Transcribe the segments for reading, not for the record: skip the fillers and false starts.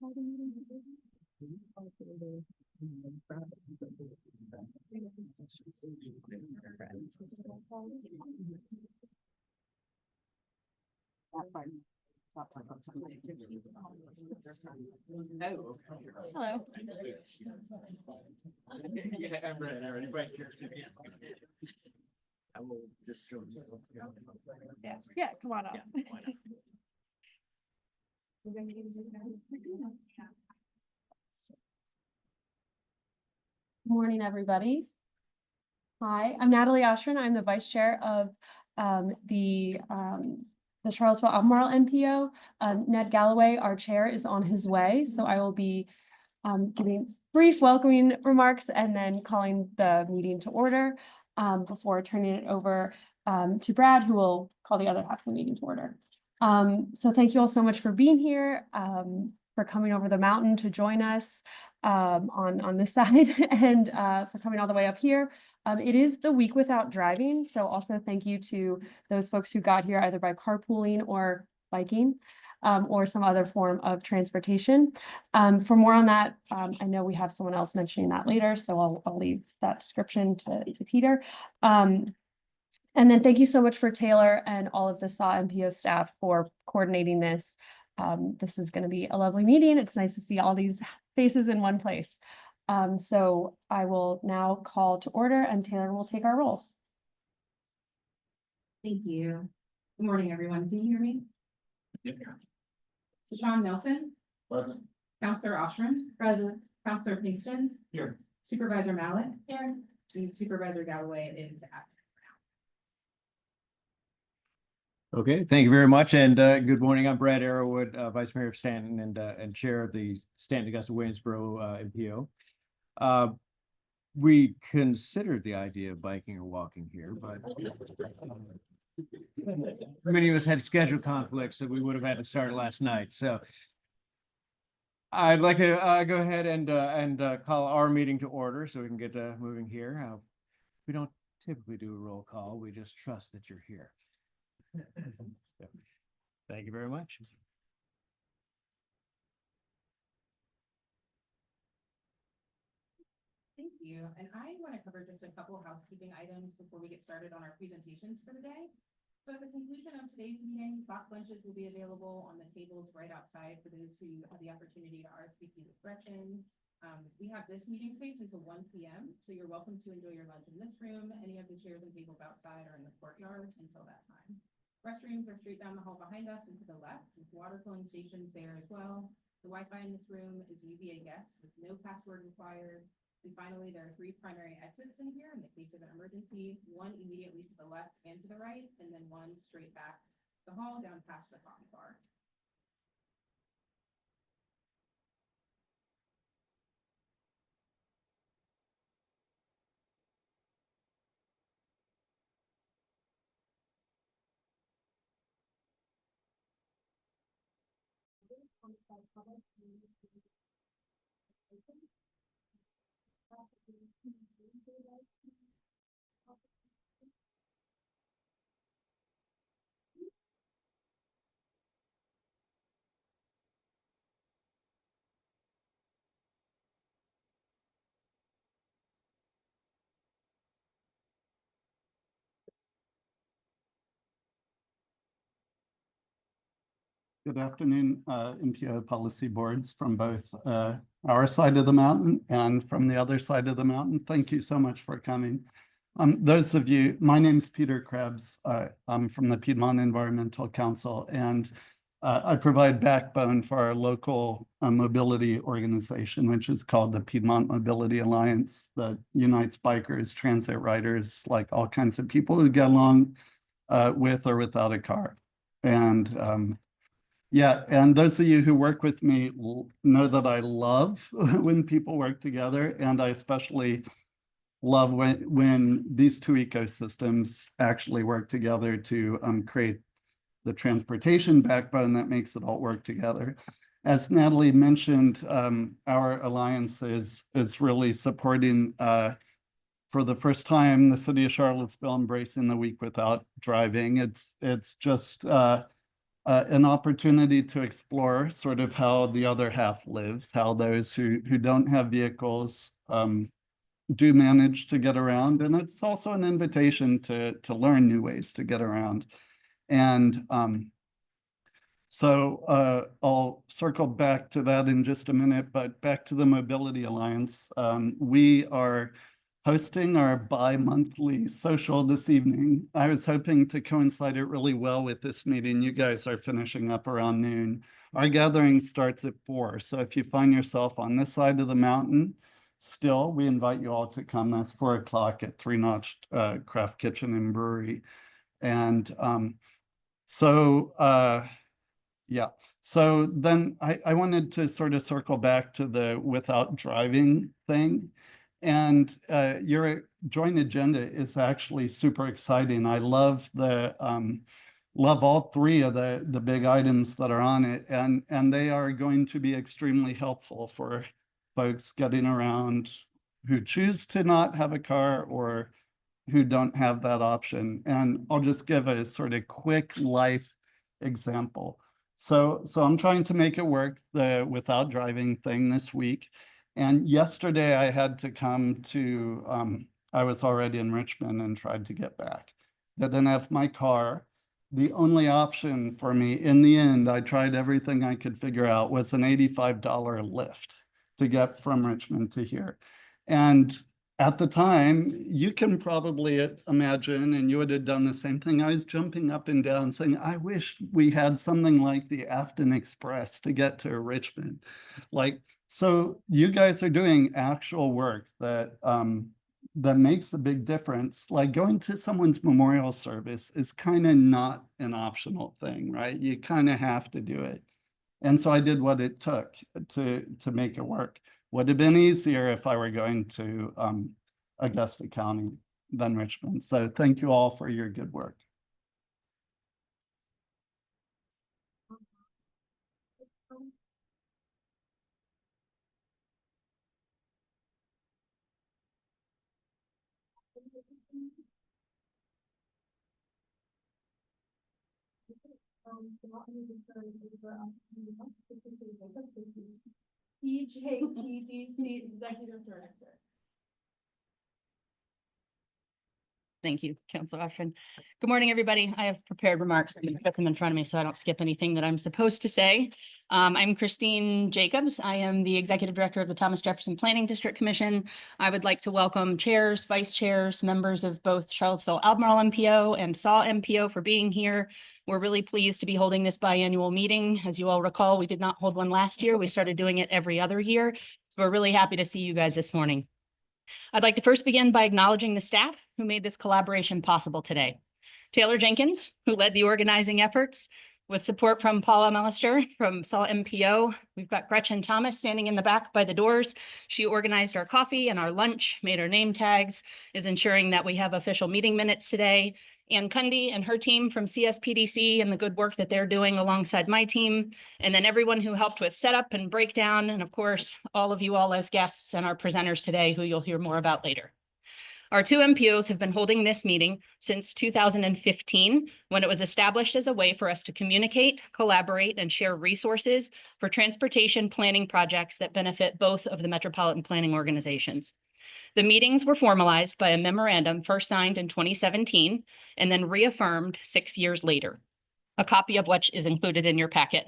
Hello. I will just show you. Yeah, come on up. Good morning, everybody. Hi, I'm Natalie Oshrin. I'm the vice chair of the Charlottesville Albemarle MPO. Ned Galloway, our chair, is on his way, so I will be giving brief welcoming remarks and then calling the meeting to order before turning it over to Brad, who will call the other half of the meeting to order. So thank you all so much for being here, for coming over the mountain to join us on this side and for coming all the way up here. It is the week without driving, so also thank you to those folks who got here either by carpooling or biking or some other form of transportation. For more on that, I know we have someone else mentioning that later, so I'll leave that description to Peter. And then thank you so much for Taylor and all of the SAW-MPO staff for coordinating this. This is going to be a lovely meeting. It's nice to see all these faces in one place. So I will now call to order and Taylor will take our roll. Thank you. Good morning, everyone. Can you hear me? Yeah. Sean Nelson. Present. Counselor Oshrin. Present. Counselor Pinkston. Here. Supervisor Mallett. Here. And Supervisor Galloway is absent. Okay, thank you very much, and good morning. I'm Brad Arrowwood, Vice Mayor of Staunton and Chair of the Staunton Augusta Waynesboro MPO. We considered the idea of biking or walking here, but many of us had schedule conflicts that we would have had to start last night. So I'd like to go ahead and call our meeting to order so we can get moving here. We don't typically do a roll call. We just trust that you're here. So, thank you very much. Thank you. And I want to cover just a couple of housekeeping items before we get started on our presentations for the day. So at the conclusion of today's meeting, box lunches will be available on the tables right outside for those who have the opportunity to RSVP with Gretchen. We have this meeting space until 1 p.m. So you're welcome to enjoy your lunch in this room. Any of the chairs and tables outside are in the courtyard until that time. Restrooms are straight down the hall behind us and to the left, with water filling stations there as well. The Wi-Fi in this room is UVA guest with no password required. And finally, there are 3 primary exits in here in the case of an emergency, one immediately to the left and to the right, and then one straight back the hall down past the coffee bar. Good afternoon, MPO policy boards from both our side of the mountain and from the other side of the mountain. Thank you so much for coming. Those of you, my name's Peter Krebs. I'm from the Piedmont Environmental Council, and I provide backbone for our local mobility organization, which is called the Piedmont Mobility Alliance, that unites bikers, transit riders, like all kinds of people who get along with or without a car. And yeah, and those of you who work with me know that I love when people work together, and I especially love when these two ecosystems actually work together to create the transportation backbone that makes it all work together. As Natalie mentioned, our alliance is really supporting, for the first time, the City of Charlottesville embracing the week without driving. It's just an opportunity to explore sort of how the other half lives, how those who don't have vehicles do manage to get around. And it's also an invitation to learn new ways to get around. And so I'll circle back to that in just a minute, but back to the Mobility Alliance. We are hosting our bi-monthly social this evening. I was hoping to coincide it really well with this meeting. You guys are finishing up around noon. Our gathering starts at 4. So if you find yourself on this side of the mountain, still, we invite you all to come. That's 4 o'clock at 3 Notched Craft Kitchen and Brewery. And yeah, so then I wanted to sort of circle back to the without driving thing. And your joint agenda is actually super exciting. I love love all 3 of the big items that are on it, and they are going to be extremely helpful for folks getting around who choose to not have a car or who don't have that option. And I'll just give a sort of quick life example. So I'm trying to make it work, the without driving thing this week. And yesterday I had to come to, I was already in Richmond and tried to get back. I didn't have my car. The only option for me in the end, I tried everything I could figure out, was an $85 Lyft to get from Richmond to here. And at the time, you can probably imagine, and you would have done the same thing. I was jumping up and down saying, I wish we had something like the Afton Express to get to Richmond. Like, so you guys are doing actual work that that makes a big difference. Like going to someone's memorial service is kind of not an optional thing, right? You kind of have to do it. And so I did what it took to make it work. Would have been easier if I were going to Augusta County than Richmond. So thank you all for your good work. EJPDC Executive Director. Thank you, Councilor Ashton. Good morning, everybody. I have prepared remarks. I'm going to put them in front of me so I don't skip anything that I'm supposed to say. I'm Christine Jacobs. I am the Executive Director of the Thomas Jefferson Planning District Commission. I would like to welcome chairs, vice chairs, members of both Charlottesville Albemarle MPO and SAW-MPO for being here. We're really pleased to be holding this biannual meeting. As you all recall, we did not hold one last year. We started doing it every other year. So we're really happy to see you guys this morning. I'd like to first begin by acknowledging the staff who made this collaboration possible today. Taylor Jenkins, who led the organizing efforts with support from Paula Mellister from SAW-MPO. We've got Gretchen Thomas standing in the back by the doors. She organized our coffee and our lunch, made our name tags, is ensuring that we have official meeting minutes today. Ann Cundy and her team from CSPDC and the good work that they're doing alongside my team. And then everyone who helped with setup and breakdown. And of course, all of you all as guests and our presenters today, who you'll hear more about later. Our 2 MPOs have been holding this meeting since 2015, when it was established as a way for us to communicate, collaborate, and share resources for transportation planning projects that benefit both of the metropolitan planning organizations. The meetings were formalized by a memorandum first signed in 2017 and then reaffirmed 6 years later, a copy of which is included in your packet.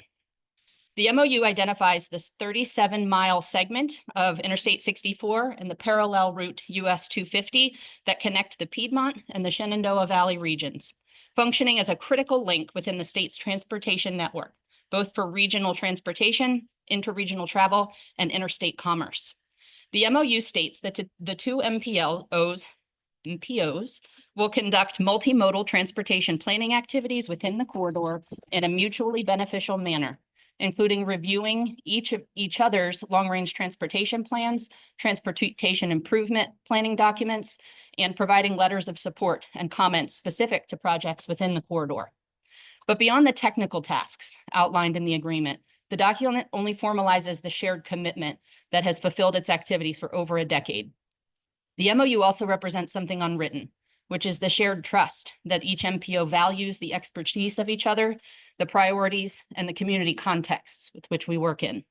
The MOU identifies this 37-mile segment of Interstate 64 and the parallel route US 250 that connect the Piedmont and the Shenandoah Valley regions, functioning as a critical link within the state's transportation network, both for regional transportation, interregional travel, and interstate commerce. The MOU states that the 2 MPOs will conduct multimodal transportation planning activities within the corridor in a mutually beneficial manner, including reviewing each other's long-range transportation plans, transportation improvement planning documents, and providing letters of support and comments specific to projects within the corridor. But beyond the technical tasks outlined in the agreement, the document only formalizes the shared commitment that has fulfilled its activities for over a decade. The MOU also represents something unwritten, which is the shared trust that each MPO values the expertise of each other, the priorities, and the community contexts with which we work in.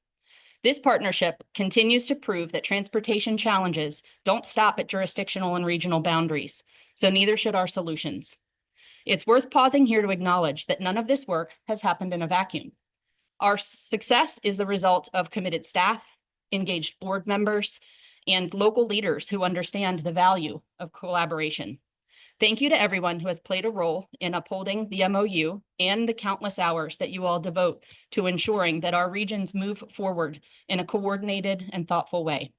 This partnership continues to prove that transportation challenges don't stop at jurisdictional and regional boundaries, so neither should our solutions. It's worth pausing here to acknowledge that none of this work has happened in a vacuum. Our success is the result of committed staff, engaged board members, and local leaders who understand the value of collaboration. Thank you to everyone who has played a role in upholding the MOU and the countless hours that you all devote to ensuring that our regions move forward in a coordinated and thoughtful way.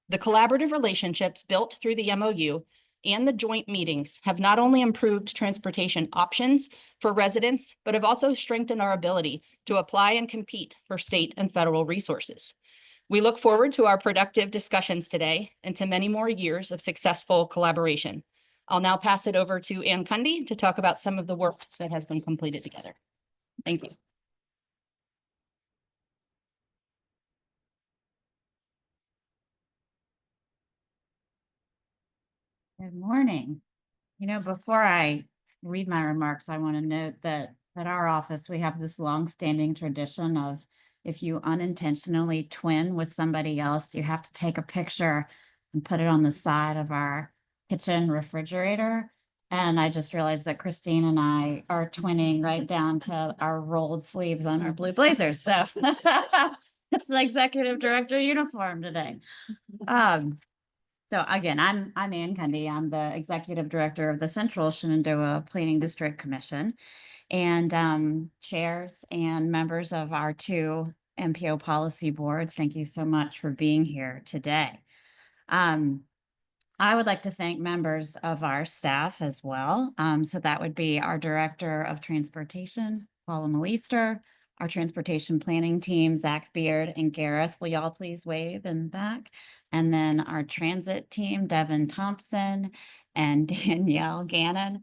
The collaborative relationships built through the MOU and the joint meetings have not only improved transportation options for residents, but have also strengthened our ability to apply and compete for state and federal resources. We look forward to our productive discussions today and to many more years of successful collaboration. I'll now pass it over to Ann Cundy to talk about some of the work that has been completed together. Thank you. Good morning. You know, before I read my remarks, I want to note that at our office, we have this long-standing tradition of if you unintentionally twin with somebody else, you have to take a picture and put it on the side of our kitchen refrigerator. And I just realized that Christine and I are twinning right down to our rolled sleeves on our blue blazers. So it's the executive director uniform today. So again, I'm Ann Cundy. I'm the executive director of the Central Shenandoah Planning District Commission, and chairs and members of our two MPO policy boards. Thank you so much for being here today. I would like to thank members of our staff as well. So that would be our Director of Transportation, Paula Malister, our Transportation Planning Team, Zach Beard and Gareth. Will y'all please wave in the back? And then our Transit Team, Devin Thompson and Danielle Gannon.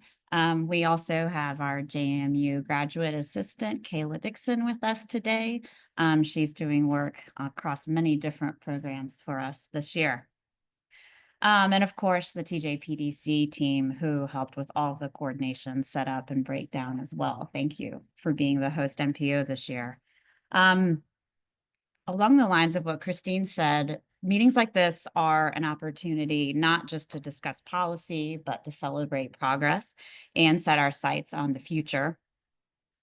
We also have our JMU Graduate Assistant, Kayla Dixon, with us today. She's doing work across many different programs for us this year. And of course, the TJPDC team who helped with all the coordination, set up and breakdown as well. Thank you for being the host MPO this year. Along the lines of what Christine said, meetings like this are an opportunity not just to discuss policy, but to celebrate progress and set our sights on the future.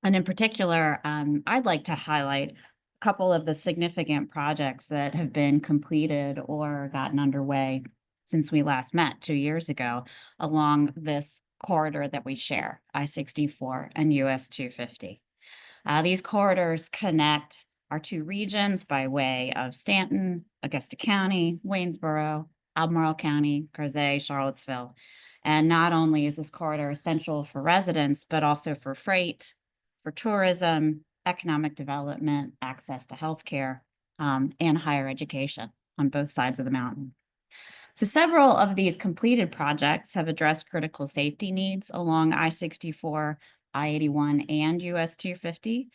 And in particular, I'd like to highlight a couple of the significant projects that have been completed or gotten underway since we last met 2 years ago along this corridor that we share, I-64 and US 250. These corridors connect our two regions by way of Staunton, Augusta County, Waynesboro, Albemarle County, Crozet, Charlottesville. And not only is this corridor essential for residents, but also for freight, for tourism, economic development, access to healthcare, and higher education on both sides of the mountain. So several of these completed projects have addressed critical safety needs along I-64, I-81, and US 250.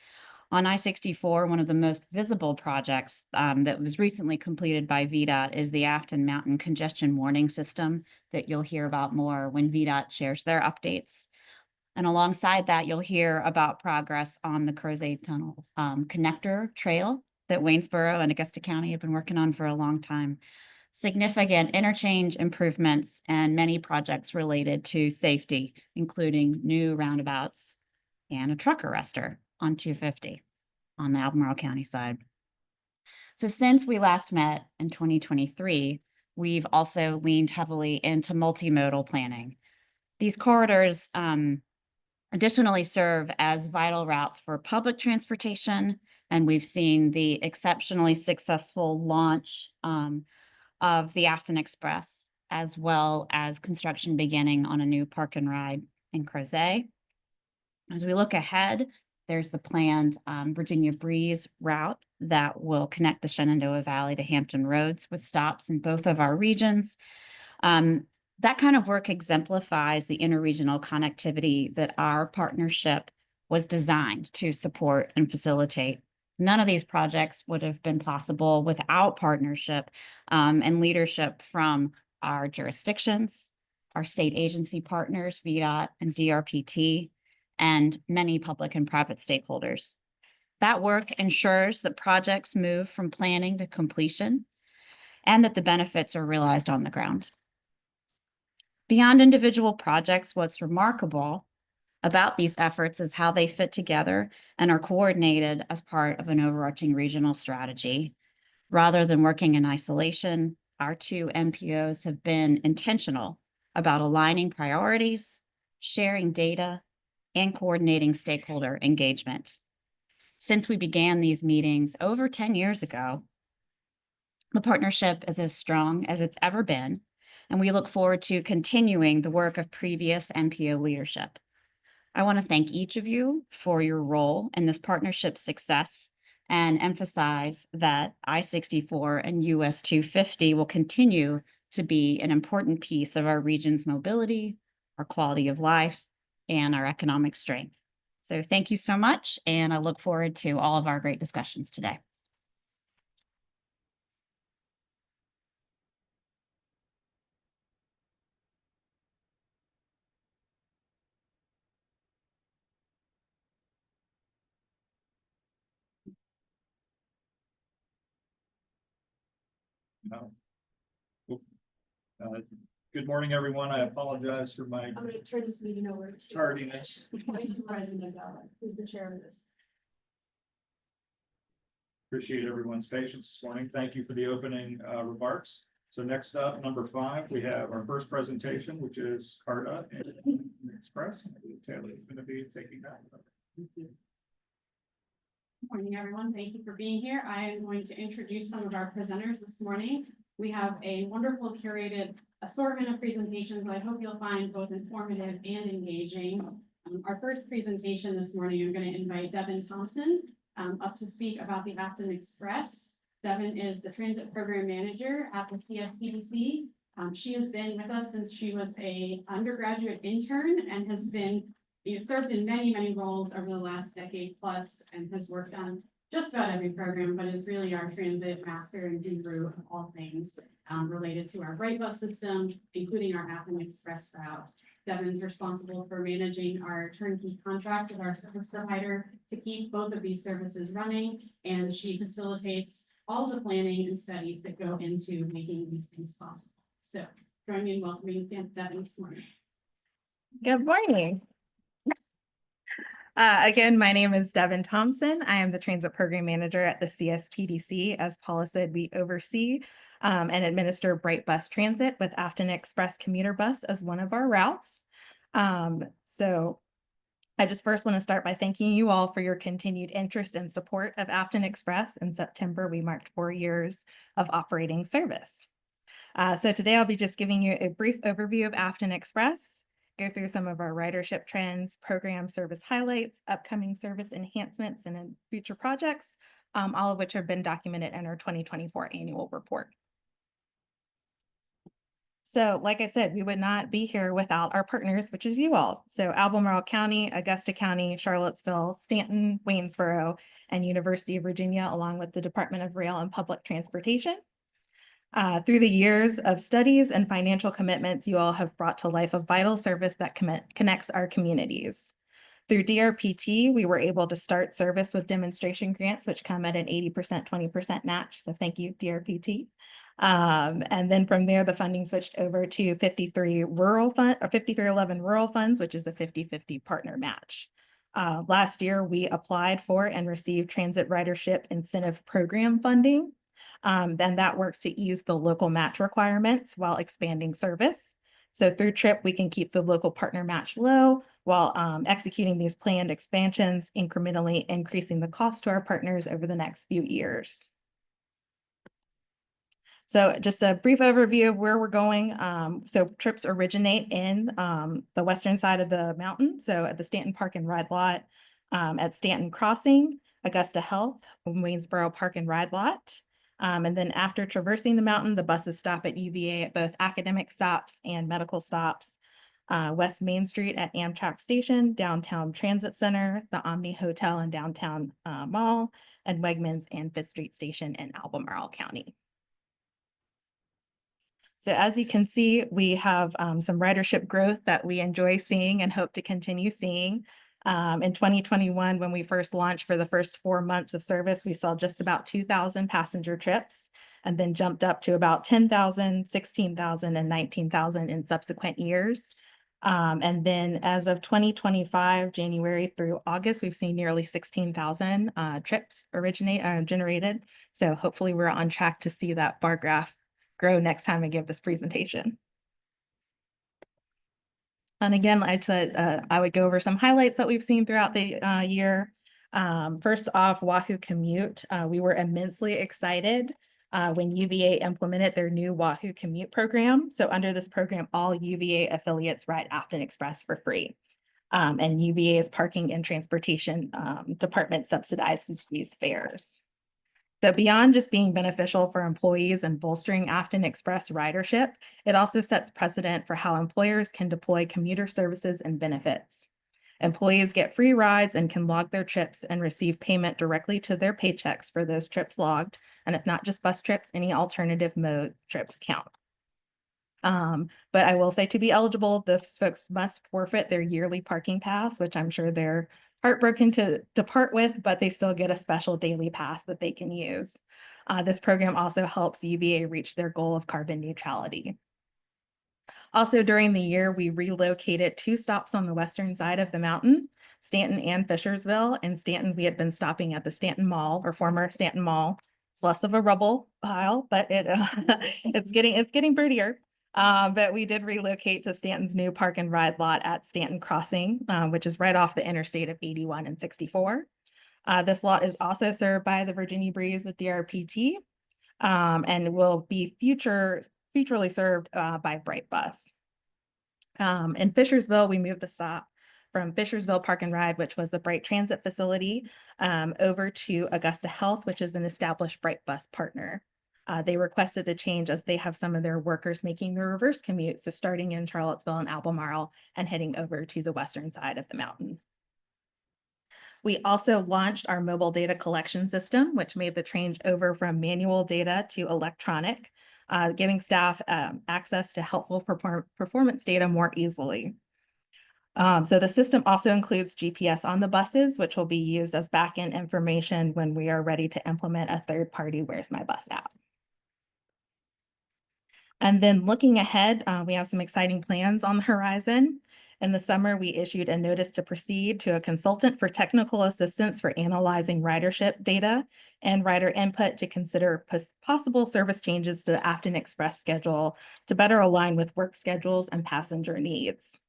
On I-64, one of the most visible projects that was recently completed by VDOT is the Afton Mountain Congestion Warning System that you'll hear about more when VDOT shares their updates. And alongside that, you'll hear about progress on the Crozet Tunnel connector trail that Waynesboro and Augusta County have been working on for a long time. Significant interchange improvements and many projects related to safety, including new roundabouts and a truck arrestor on 250 on the Albemarle County side. So since we last met in 2023, we've also leaned heavily into multimodal planning. These corridors additionally serve as vital routes for public transportation, and we've seen the exceptionally successful launch of the Afton Express, as well as construction beginning on a new park and ride in Crozet. As we look ahead, there's the planned Virginia Breeze route that will connect the Shenandoah Valley to Hampton Roads with stops in both of our regions. That kind of work exemplifies the interregional connectivity that our partnership was designed to support and facilitate. None of these projects would have been possible without partnership and leadership from our jurisdictions, our state agency partners, VDOT and DRPT, and many public and private stakeholders. That work ensures that projects move from planning to completion and that the benefits are realized on the ground. Beyond individual projects, what's remarkable about these efforts is how they fit together and are coordinated as part of an overarching regional strategy. Rather than working in isolation, our two MPOs have been intentional about aligning priorities, sharing data, and coordinating stakeholder engagement. Since we began these meetings over 10 years ago, the partnership is as strong as it's ever been, and we look forward to continuing the work of previous MPO leadership. I want to thank each of you for your role in this partnership's success and emphasize that I-64 and US 250 will continue to be an important piece of our region's mobility, our quality of life, and our economic strength. So thank you so much, and I look forward to all of our great discussions today. No. Good morning, everyone. I apologize for my I'm going to turn this meeting over to tardiness. Vice President Bella, who's the chair of this. Appreciate everyone's patience this morning. Thank you for the opening remarks. So next up, number 5, we have our first presentation, which is CARTA and Express. Taylor is going to be taking that. Good morning, everyone. Thank you for being here. I am going to introduce some of our presenters this morning. We have a wonderful curated assortment of presentations I hope you'll find both informative and engaging. Our first presentation this morning, I'm going to invite Devin Thompson up to speak about the Afton Express. Devin is the Transit Program Manager at the CSPDC. She has been with us since she was an undergraduate intern and has been served in many roles over the last decade plus and has worked on just about every program, but is really our transit master and guru of all things related to our Bright Bus system, including our Afton Express route. Devin's responsible for managing our turnkey contract with our service provider to keep both of these services running, and she facilitates all the planning and studies that go into making these things possible. So join me in welcoming Devin this morning. Good morning. Again, my name is Devin Thompson. I am the Transit Program Manager at the CSPDC. As Paula said, we oversee and administer Bright Bus Transit with Afton Express Commuter Bus as one of our routes. So I just first want to start by thanking you all for your continued interest and support of Afton Express. In September, we marked 4 years of operating service. So today I'll be just giving you a brief overview of Afton Express, go through some of our ridership trends, program service highlights, upcoming service enhancements, and future projects, all of which have been documented in our 2024 annual report. So like I said, we would not be here without our partners, which is you all. So Albemarle County, Augusta County, Charlottesville, Staunton, Waynesboro, and University of Virginia, along with the Department of Rail and Public Transportation. Through the years of studies and financial commitments, you all have brought to life a vital service that connects our communities. Through DRPT, we were able to start service with demonstration grants, which come at an 80%, 20% match. So thank you, DRPT. And then from there, the funding switched over to 5311 rural funds, which is a 50-50 partner match. Last year, we applied for and received transit ridership incentive program funding. Then that works to ease the local match requirements while expanding service. So through TRIP, we can keep the local partner match low while executing these planned expansions, incrementally increasing the cost to our partners over the next few years. So just a brief overview of where we're going. So trips originate in the western side of the mountain. So at the Staunton Park and Ride Lot, at Staunton Crossing, Augusta Health, Waynesboro Park and Ride Lot. And then after traversing the mountain, the buses stop at UVA at both academic stops and medical stops. West Main Street at Amtrak Station, Downtown Transit Center, the Omni Hotel and Downtown Mall, and Wegmans and Fifth Street Station in Albemarle County. So as you can see, we have some ridership growth that we enjoy seeing and hope to continue seeing. In 2021, when we first launched for the first 4 months of service, we saw just about 2,000 passenger trips and then jumped up to about 10,000, 16,000, and 19,000 in subsequent years. And then as of 2025, January through August, we've seen nearly 16,000 trips generated. So hopefully we're on track to see that bar graph grow next time I give this presentation. And again, like I said, I would go over some highlights that we've seen throughout the year. First off, Wahoo Commute. We were immensely excited when UVA implemented their new Wahoo Commute program. So under this program, all UVA affiliates ride Afton Express for free. And UVA's parking and transportation department subsidizes these fares. But beyond just being beneficial for employees and bolstering Afton Express ridership, it also sets precedent for how employers can deploy commuter services and benefits. Employees get free rides and can log their trips and receive payment directly to their paychecks for those trips logged. And it's not just bus trips, any alternative mode trips count. But I will say, to be eligible, those folks must forfeit their yearly parking pass, which I'm sure they're heartbroken to depart with, but they still get a special daily pass that they can use. This program also helps UVA reach their goal of carbon neutrality. Also, during the year, we relocated 2 stops on the western side of the mountain, Staunton and Fishersville. In Staunton, we had been stopping at the Staunton Mall, or former Staunton Mall. It's less of a rubble pile, but it's getting prettier. But we did relocate to Staunton's new park and ride lot at Staunton Crossing, which is right off the interstate of 81 and 64. This lot is also served by the Virginia Breeze DRPT, and will be futurely served by Bright Bus. In Fishersville, we moved the stop from Fishersville Park and Ride, which was the Bright Transit facility, over to Augusta Health, which is an established Bright Bus partner. They requested the change as they have some of their workers making the reverse commute, so starting in Charlottesville and Albemarle and heading over to the western side of the mountain. We also launched our mobile data collection system, which made the change over from manual data to electronic, giving staff access to helpful performance data more easily. So the system also includes GPS on the buses, which will be used as backend information when we are ready to implement a third-party Where's My Bus app. And then looking ahead, we have some exciting plans on the horizon. In the summer, we issued a notice to proceed to a consultant for technical assistance for analyzing ridership data and rider input to consider possible service changes to the Afton Express schedule to better align with work schedules and passenger needs.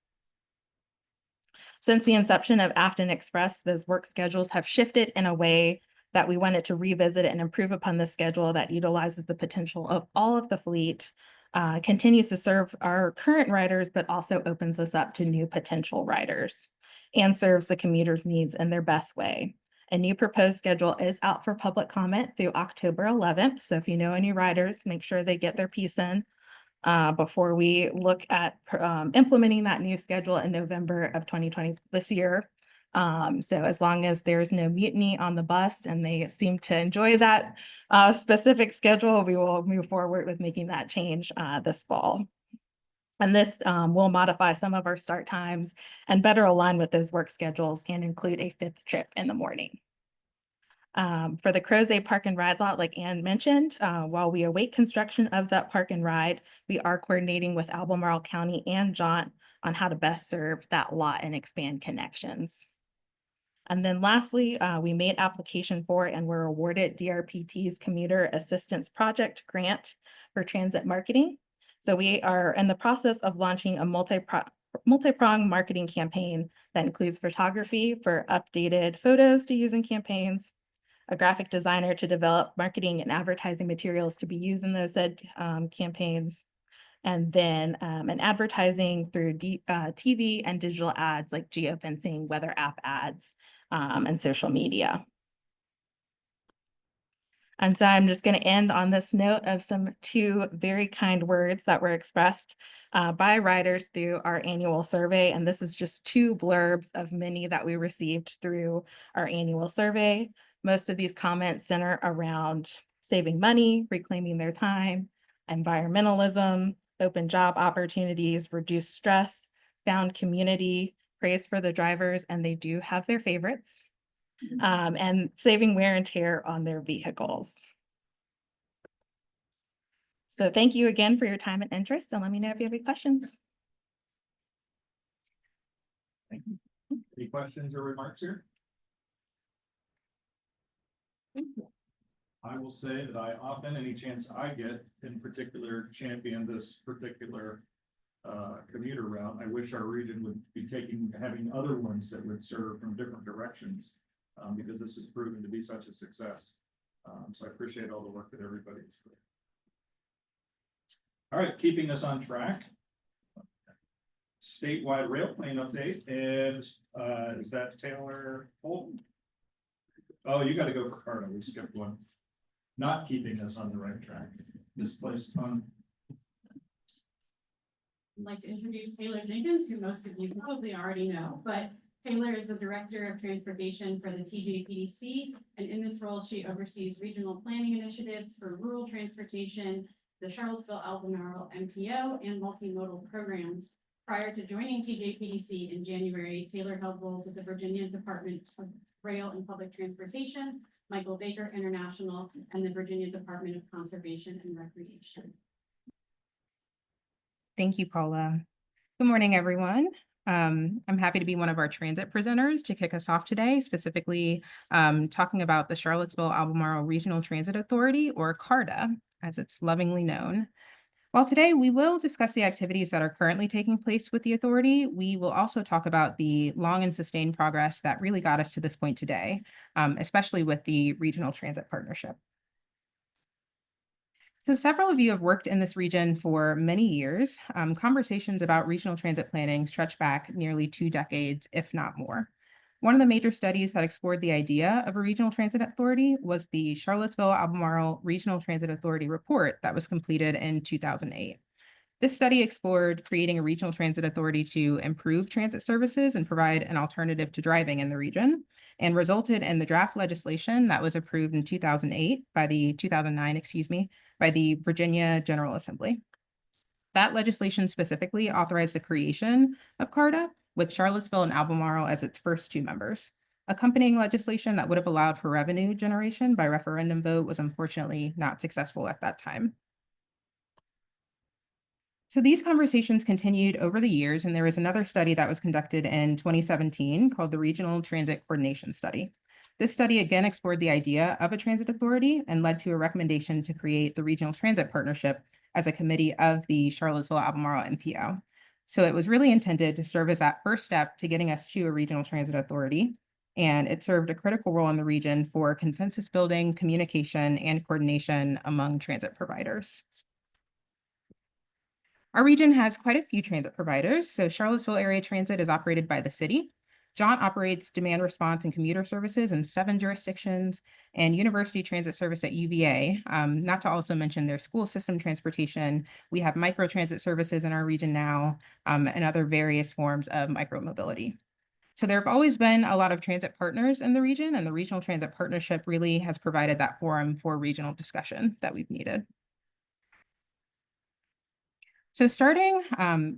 Since the inception of Afton Express, those work schedules have shifted in a way that we wanted to revisit and improve upon the schedule that utilizes the potential of all of the fleet, continues to serve our current riders, but also opens us up to new potential riders and serves the commuters' needs in their best way. A new proposed schedule is out for public comment through October 11th. So if you know any riders, make sure they get their piece in before we look at implementing that new schedule in November of 2020 this year. So as long as there's no mutiny on the bus and they seem to enjoy that specific schedule, we will move forward with making that change this fall. And this will modify some of our start times and better align with those work schedules and include a 5th trip in the morning. For the Crozet Park and Ride lot, like Ann mentioned, while we await construction of that park and ride, we are coordinating with Albemarle County and Jaunt on how to best serve that lot and expand connections. And then lastly, we made application for and were awarded DRPT's Commuter Assistance Project grant for transit marketing. So we are in the process of launching a multi-pronged marketing campaign that includes photography for updated photos to use in campaigns, a graphic designer to develop marketing and advertising materials to be used in those said campaigns, and then an advertising through TV and digital ads like geofencing, weather app ads, and social media. And so I'm just going to end on this note of some 2 very kind words that were expressed by riders through our annual survey. And this is just 2 blurbs of many that we received through our annual survey. Most of these comments center around saving money, reclaiming their time, environmentalism, open job opportunities, reduced stress, found community, praise for the drivers, and they do have their favorites, and saving wear and tear on their vehicles. So thank you again for your time and interest, and let me know if you have any questions. Thank you. Any questions or remarks here? I will say that I often, any chance I get, in particular, champion this particular commuter route. I wish our region would be having other ones that would serve from different directions, because this has proven to be such a success. So I appreciate all the work that everybody's doing. All right, keeping us on track. Statewide rail plan update, and is that Taylor Holton? Oh, you got to go for Carter. We skipped one. Not keeping us on the right track. Misplaced on. I'd like to introduce Taylor Jenkins, who most of you probably already know, but Taylor is the Director of Transportation for the TJPDC, and in this role, she oversees regional planning initiatives for rural transportation, the Charlottesville-Albemarle MPO, and multimodal programs. Prior to joining TJPDC in January, Taylor held roles at the Virginia Department of Rail and Public Transportation, Michael Baker International, and the Virginia Department of Conservation and Recreation. Thank you, Paula. Good morning, everyone. I'm happy to be one of our transit presenters to kick us off today, specifically talking about the Charlottesville-Albemarle Regional Transit Authority, or CARTA, as it's lovingly known. While today we will discuss the activities that are currently taking place with the authority, we will also talk about the long and sustained progress that really got us to this point today, especially with the Regional Transit Partnership. So several of you have worked in this region for many years. Conversations about regional transit planning stretch back nearly 2 decades, if not more. One of the major studies that explored the idea of a regional transit authority was the Charlottesville-Albemarle Regional Transit Authority report that was completed in 2008. This study explored creating a regional transit authority to improve transit services and provide an alternative to driving in the region, and resulted in the draft legislation that was approved in 2009, by the Virginia General Assembly. That legislation specifically authorized the creation of CARTA, with Charlottesville and Albemarle as its first 2 members. Accompanying legislation that would have allowed for revenue generation by referendum vote was unfortunately not successful at that time. So these conversations continued over the years, and there was another study that was conducted in 2017 called the Regional Transit Coordination Study. This study again explored the idea of a transit authority and led to a recommendation to create the Regional Transit Partnership as a committee of the Charlottesville-Albemarle MPO. So it was really intended to serve as that first step to getting us to a regional transit authority, and it served a critical role in the region for consensus building, communication, and coordination among transit providers. Our region has quite a few transit providers. So Charlottesville Area Transit is operated by the city. Jaunt operates demand response and commuter services in 7 jurisdictions, and University Transit Service at UVA, not to also mention their school system transportation. We have microtransit services in our region now, and other various forms of micromobility. So there have always been a lot of transit partners in the region, and the Regional Transit Partnership really has provided that forum for regional discussion that we've needed. So starting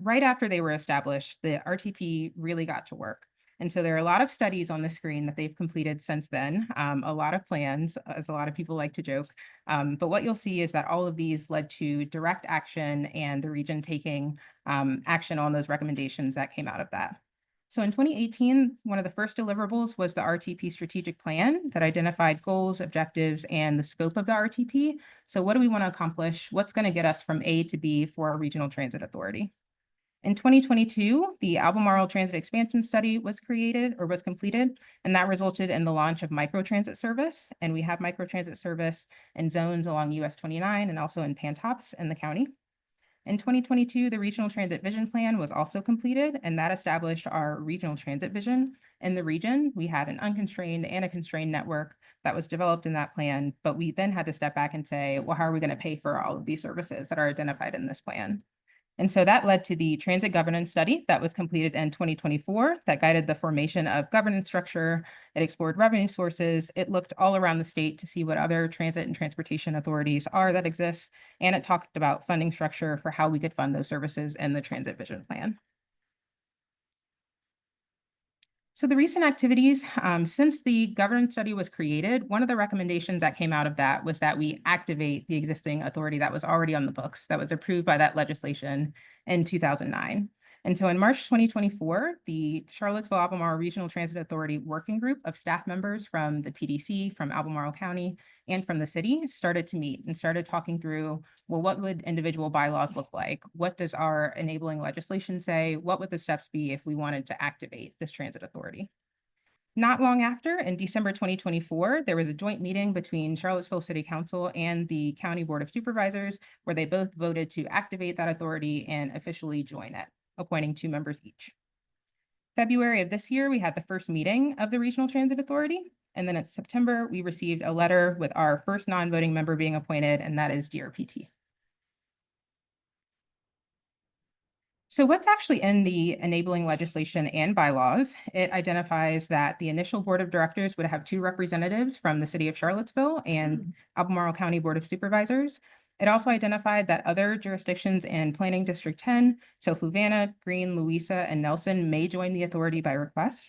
right after they were established, the RTP really got to work. And so there are a lot of studies on the screen that they've completed since then, a lot of plans, as a lot of people like to joke. But what you'll see is that all of these led to direct action and the region taking action on those recommendations that came out of that. So in 2018, one of the first deliverables was the RTP strategic plan that identified goals, objectives, and the scope of the RTP. So what do we want to accomplish? What's going to get us from A to B for our regional transit authority? In 2022, the Albemarle Transit Expansion Study was created or was completed, and that resulted in the launch of microtransit service. And we have microtransit service in zones along US 29 and also in Pantops in the county. In 2022, the Regional Transit Vision Plan was also completed, and that established our regional transit vision in the region. We had an unconstrained and a constrained network that was developed in that plan, but we then had to step back and say, well, how are we going to pay for all of these services that are identified in this plan? And so that led to the Transit Governance Study that was completed in 2024 that guided the formation of governance structure. It explored revenue sources. It looked all around the state to see what other transit and transportation authorities are that exist. And it talked about funding structure for how we could fund those services in the Transit Vision Plan. So the recent activities, since the governance study was created, one of the recommendations that came out of that was that we activate the existing authority that was already on the books, that was approved by that legislation in 2009. And so in March 2024, the Charlottesville-Albemarle Regional Transit Authority Working Group of staff members from the PDC, from Albemarle County, and from the city started to meet and started talking through, well, what would individual bylaws look like? What does our enabling legislation say? What would the steps be if we wanted to activate this transit authority? Not long after, in December 2024, there was a joint meeting between Charlottesville City Council and the County Board of Supervisors, where they both voted to activate that authority and officially join it, appointing 2 members each. February of this year, we had the first meeting of the Regional Transit Authority. And then in September, we received a letter with our first non-voting member being appointed, and that is DRPT. So what's actually in the enabling legislation and bylaws? It identifies that the initial board of directors would have 2 representatives from the City of Charlottesville and Albemarle County Board of Supervisors. It also identified that other jurisdictions in Planning District 10, so Fluvanna, Greene, Louisa, and Nelson may join the authority by request.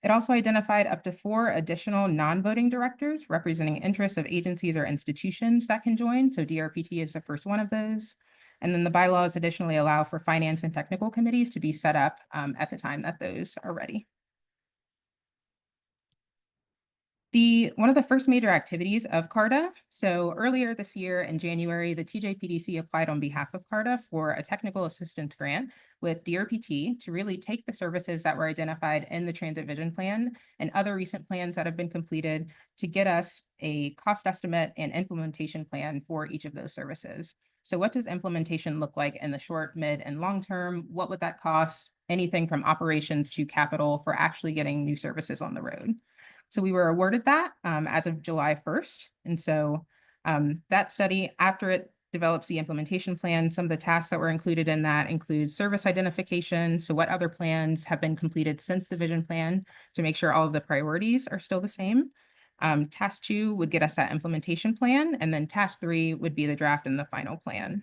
It also identified up to 4 additional non-voting directors representing interests of agencies or institutions that can join. So DRPT is the first one of those. And then the bylaws additionally allow for finance and technical committees to be set up at the time that those are ready. One of the first major activities of CARTA. So earlier this year in January, the TJPDC applied on behalf of CARTA for a technical assistance grant with DRPT to really take the services that were identified in the Transit Vision Plan and other recent plans that have been completed to get us a cost estimate and implementation plan for each of those services. So what does implementation look like in the short, mid, and long term? What would that cost? Anything from operations to capital for actually getting new services on the road. So we were awarded that as of July 1st. And so that study, after it develops the implementation plan, some of the tasks that were included in that include service identification. So what other plans have been completed since the vision plan to make sure all of the priorities are still the same. Task 2 would get us that implementation plan, and then task 3 would be the draft and the final plan.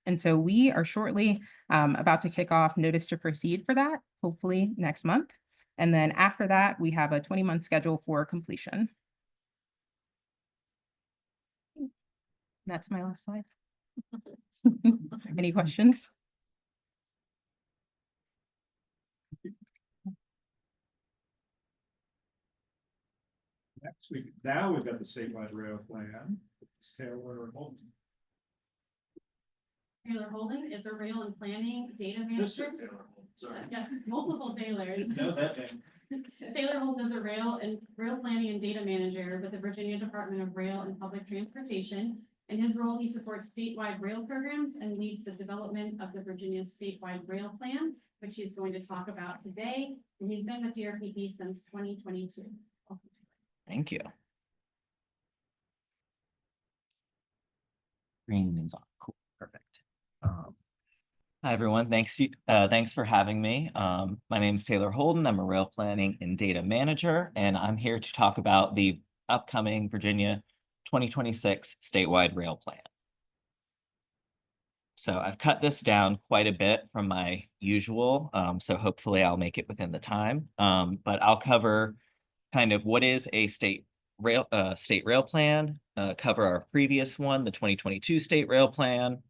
And so we are shortly about to kick off notice to proceed for that, hopefully next month. And then after that, we have a 20-month schedule for completion. That's my last slide. Any questions? Now we've got the statewide rail plan. It's Taylor Holden. Taylor Holden is a rail and planning data manager. Mr. Taylor Holden, sorry. Yes, multiple Taylors. Didn't know that name. Taylor Holden is a rail planning and data manager with the Virginia Department of Rail and Public Transportation. In his role, he supports statewide rail programs and leads the development of the Virginia statewide rail plan, which he's going to talk about today. And he's been with DRPT since 2022. Thank you. Green is on. Cool. Perfect. Hi, everyone. Thanks for having me. My name is Taylor Holden. I'm a rail planning and data manager, and I'm here to talk about the upcoming Virginia 2026 statewide rail plan. So I've cut this down quite a bit from my usual, so hopefully I'll make it within the time. But I'll cover kind of what is a state rail plan, cover our previous one, the 2022 state rail plan.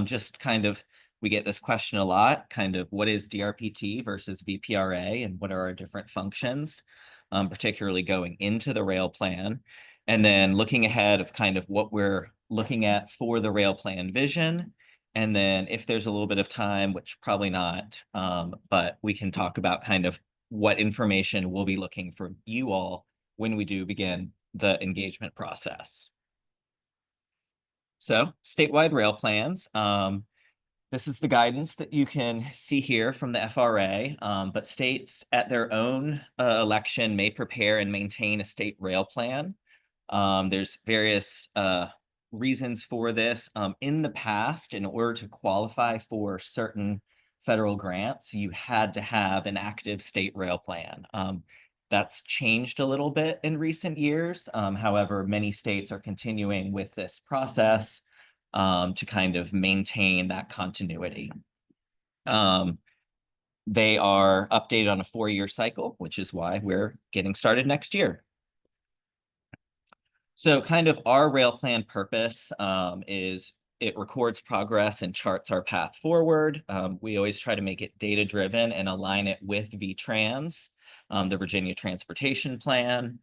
Just kind of, we get this question a lot, kind of what is DRPT versus VPRA and what are our different functions, particularly going into the rail plan. And then looking ahead of kind of what we're looking at for the rail plan vision. And then if there's a little bit of time, which probably not, but we can talk about kind of what information we'll be looking for you all when we do begin the engagement process. So statewide rail plans. This is the guidance that you can see here from the FRA, but states at their own election may prepare and maintain a state rail plan. There's various reasons for this. In the past, in order to qualify for certain federal grants, you had to have an active state rail plan. That's changed a little bit in recent years. However, many states are continuing with this process to kind of maintain that continuity. they are updated on a 4-year cycle, which is why we're getting started next year. So kind of our rail plan purpose is it records progress and charts our path forward. We always try to make it data-driven and align it with VTrans, the Virginia Transportation Plan.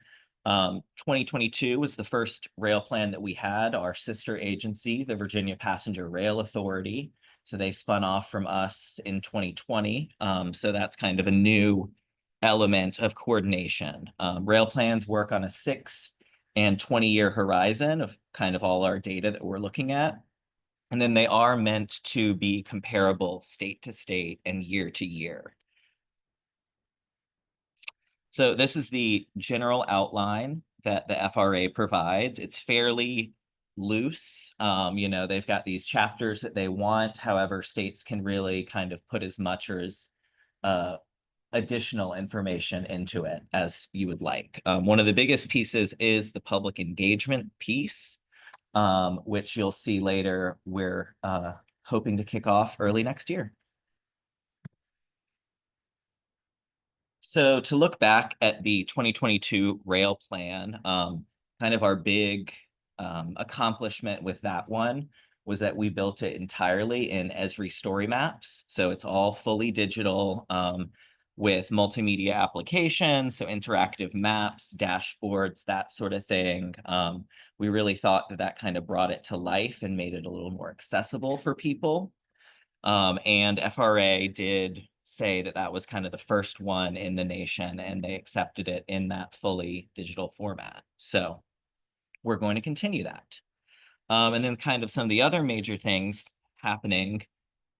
2022 was the first rail plan that we had. Our sister agency, the Virginia Passenger Rail Authority. So they spun off from us in 2020. So that's kind of a new element of coordination. Rail plans work on a 6 and 20-year horizon of kind of all our data that we're looking at. And then they are meant to be comparable state to state and year to year. So this is the general outline that the FRA provides. It's fairly loose. You know, they've got these chapters that they want. However, states can really kind of put as much or as additional information into it as you would like. One of the biggest pieces is the public engagement piece, which you'll see later. We're hoping to kick off early next year. So to look back at the 2022 rail plan, kind of our big accomplishment with that one was that we built it entirely in Esri story maps. So it's all fully digital with multimedia applications, so interactive maps, dashboards, that sort of thing. We really thought that that kind of brought it to life and made it a little more accessible for people. And FRA did say that that was kind of the first one in the nation, and they accepted it in that fully digital format. So we're going to continue that. And then kind of some of the other major things happening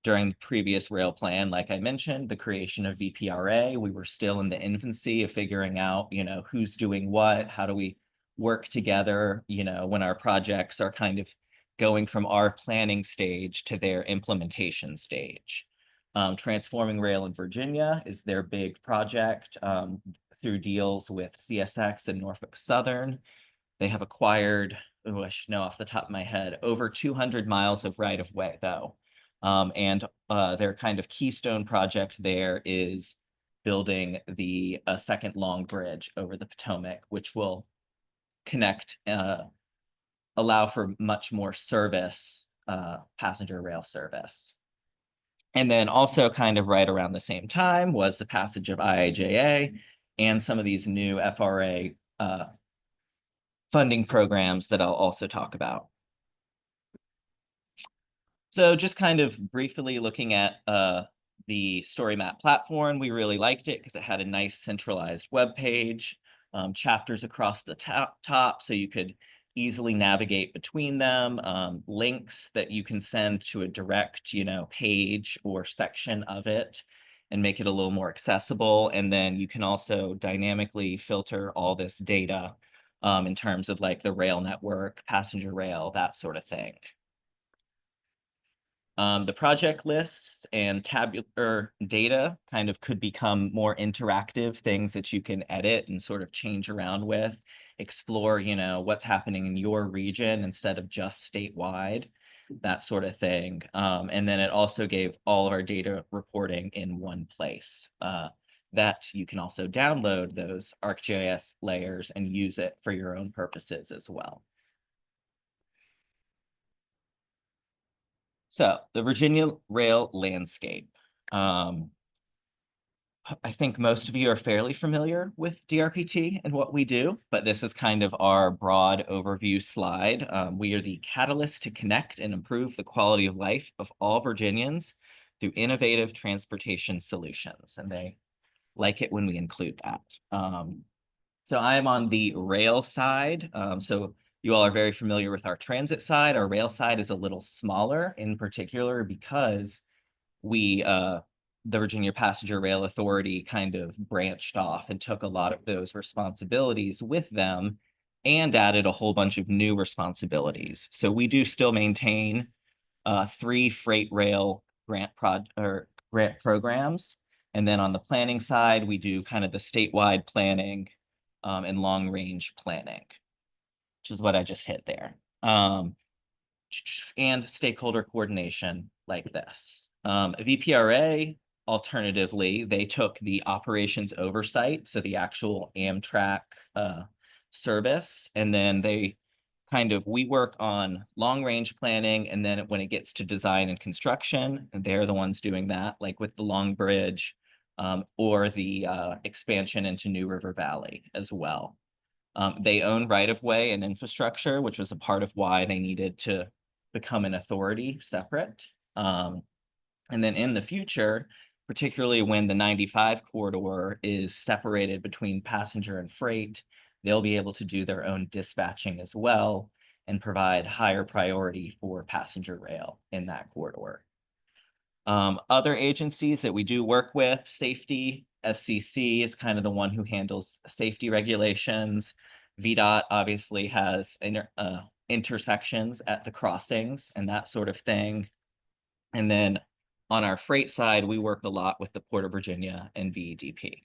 during the previous rail plan, like I mentioned, the creation of VPRA. We were still in the infancy of figuring out, you know, who's doing what, how do we work together, you know, when our projects are kind of going from our planning stage to their implementation stage. Transforming Rail in Virginia is their big project through deals with CSX and Norfolk Southern. They have acquired, I should know off the top of my head, over 200 miles of right-of-way, though. And their kind of keystone project there is building the second long bridge over the Potomac, which will connect, allow for much more service, passenger rail service. And then also kind of right around the same time was the passage of IIJA and some of these new FRA funding programs that I'll also talk about. So just kind of briefly looking at the story map platform, we really liked it because it had a nice centralized web page, chapters across the top so you could easily navigate between them, links that you can send to a direct, you know, page or section of it and make it a little more accessible. And then you can also dynamically filter all this data in terms of like the rail network, passenger rail, that sort of thing. The project lists and tabular data kind of could become more interactive things that you can edit and sort of change around with, explore, you know, what's happening in your region instead of just statewide, that sort of thing. And then it also gave all of our data reporting in one place that you can also download those ArcGIS layers and use it for your own purposes as well. So the Virginia rail landscape. I think most of you are fairly familiar with DRPT and what we do, but this is kind of our broad overview slide. We are the catalyst to connect and improve the quality of life of all Virginians through innovative transportation solutions, and they like it when we include that. So I am on the rail side. So you all are very familiar with our transit side. Our rail side is a little smaller, in particular because we, the Virginia Passenger Rail Authority kind of branched off and took a lot of those responsibilities with them and added a whole bunch of new responsibilities. So we do still maintain 3 freight rail grant programs. And then on the planning side, we do kind of the statewide planning and long range planning, which is what I just hit there. And stakeholder coordination like this. VPRA alternatively, they took the operations oversight, so the actual Amtrak service, and then we work on long-range planning, and then when it gets to design and construction, they're the ones doing that, like with the Long Bridge or the expansion into New River Valley as well. They own right-of-way and infrastructure, which was a part of why they needed to become an authority separate. And then in the future, particularly when the 95 corridor is separated between passenger and freight, they'll be able to do their own dispatching as well and provide higher priority for passenger rail in that corridor. Other agencies that we do work with, safety, SCC is kind of the one who handles safety regulations. VDOT obviously has intersections at the crossings and that sort of thing. And then on our freight side, we work a lot with the Port of Virginia and VEDP.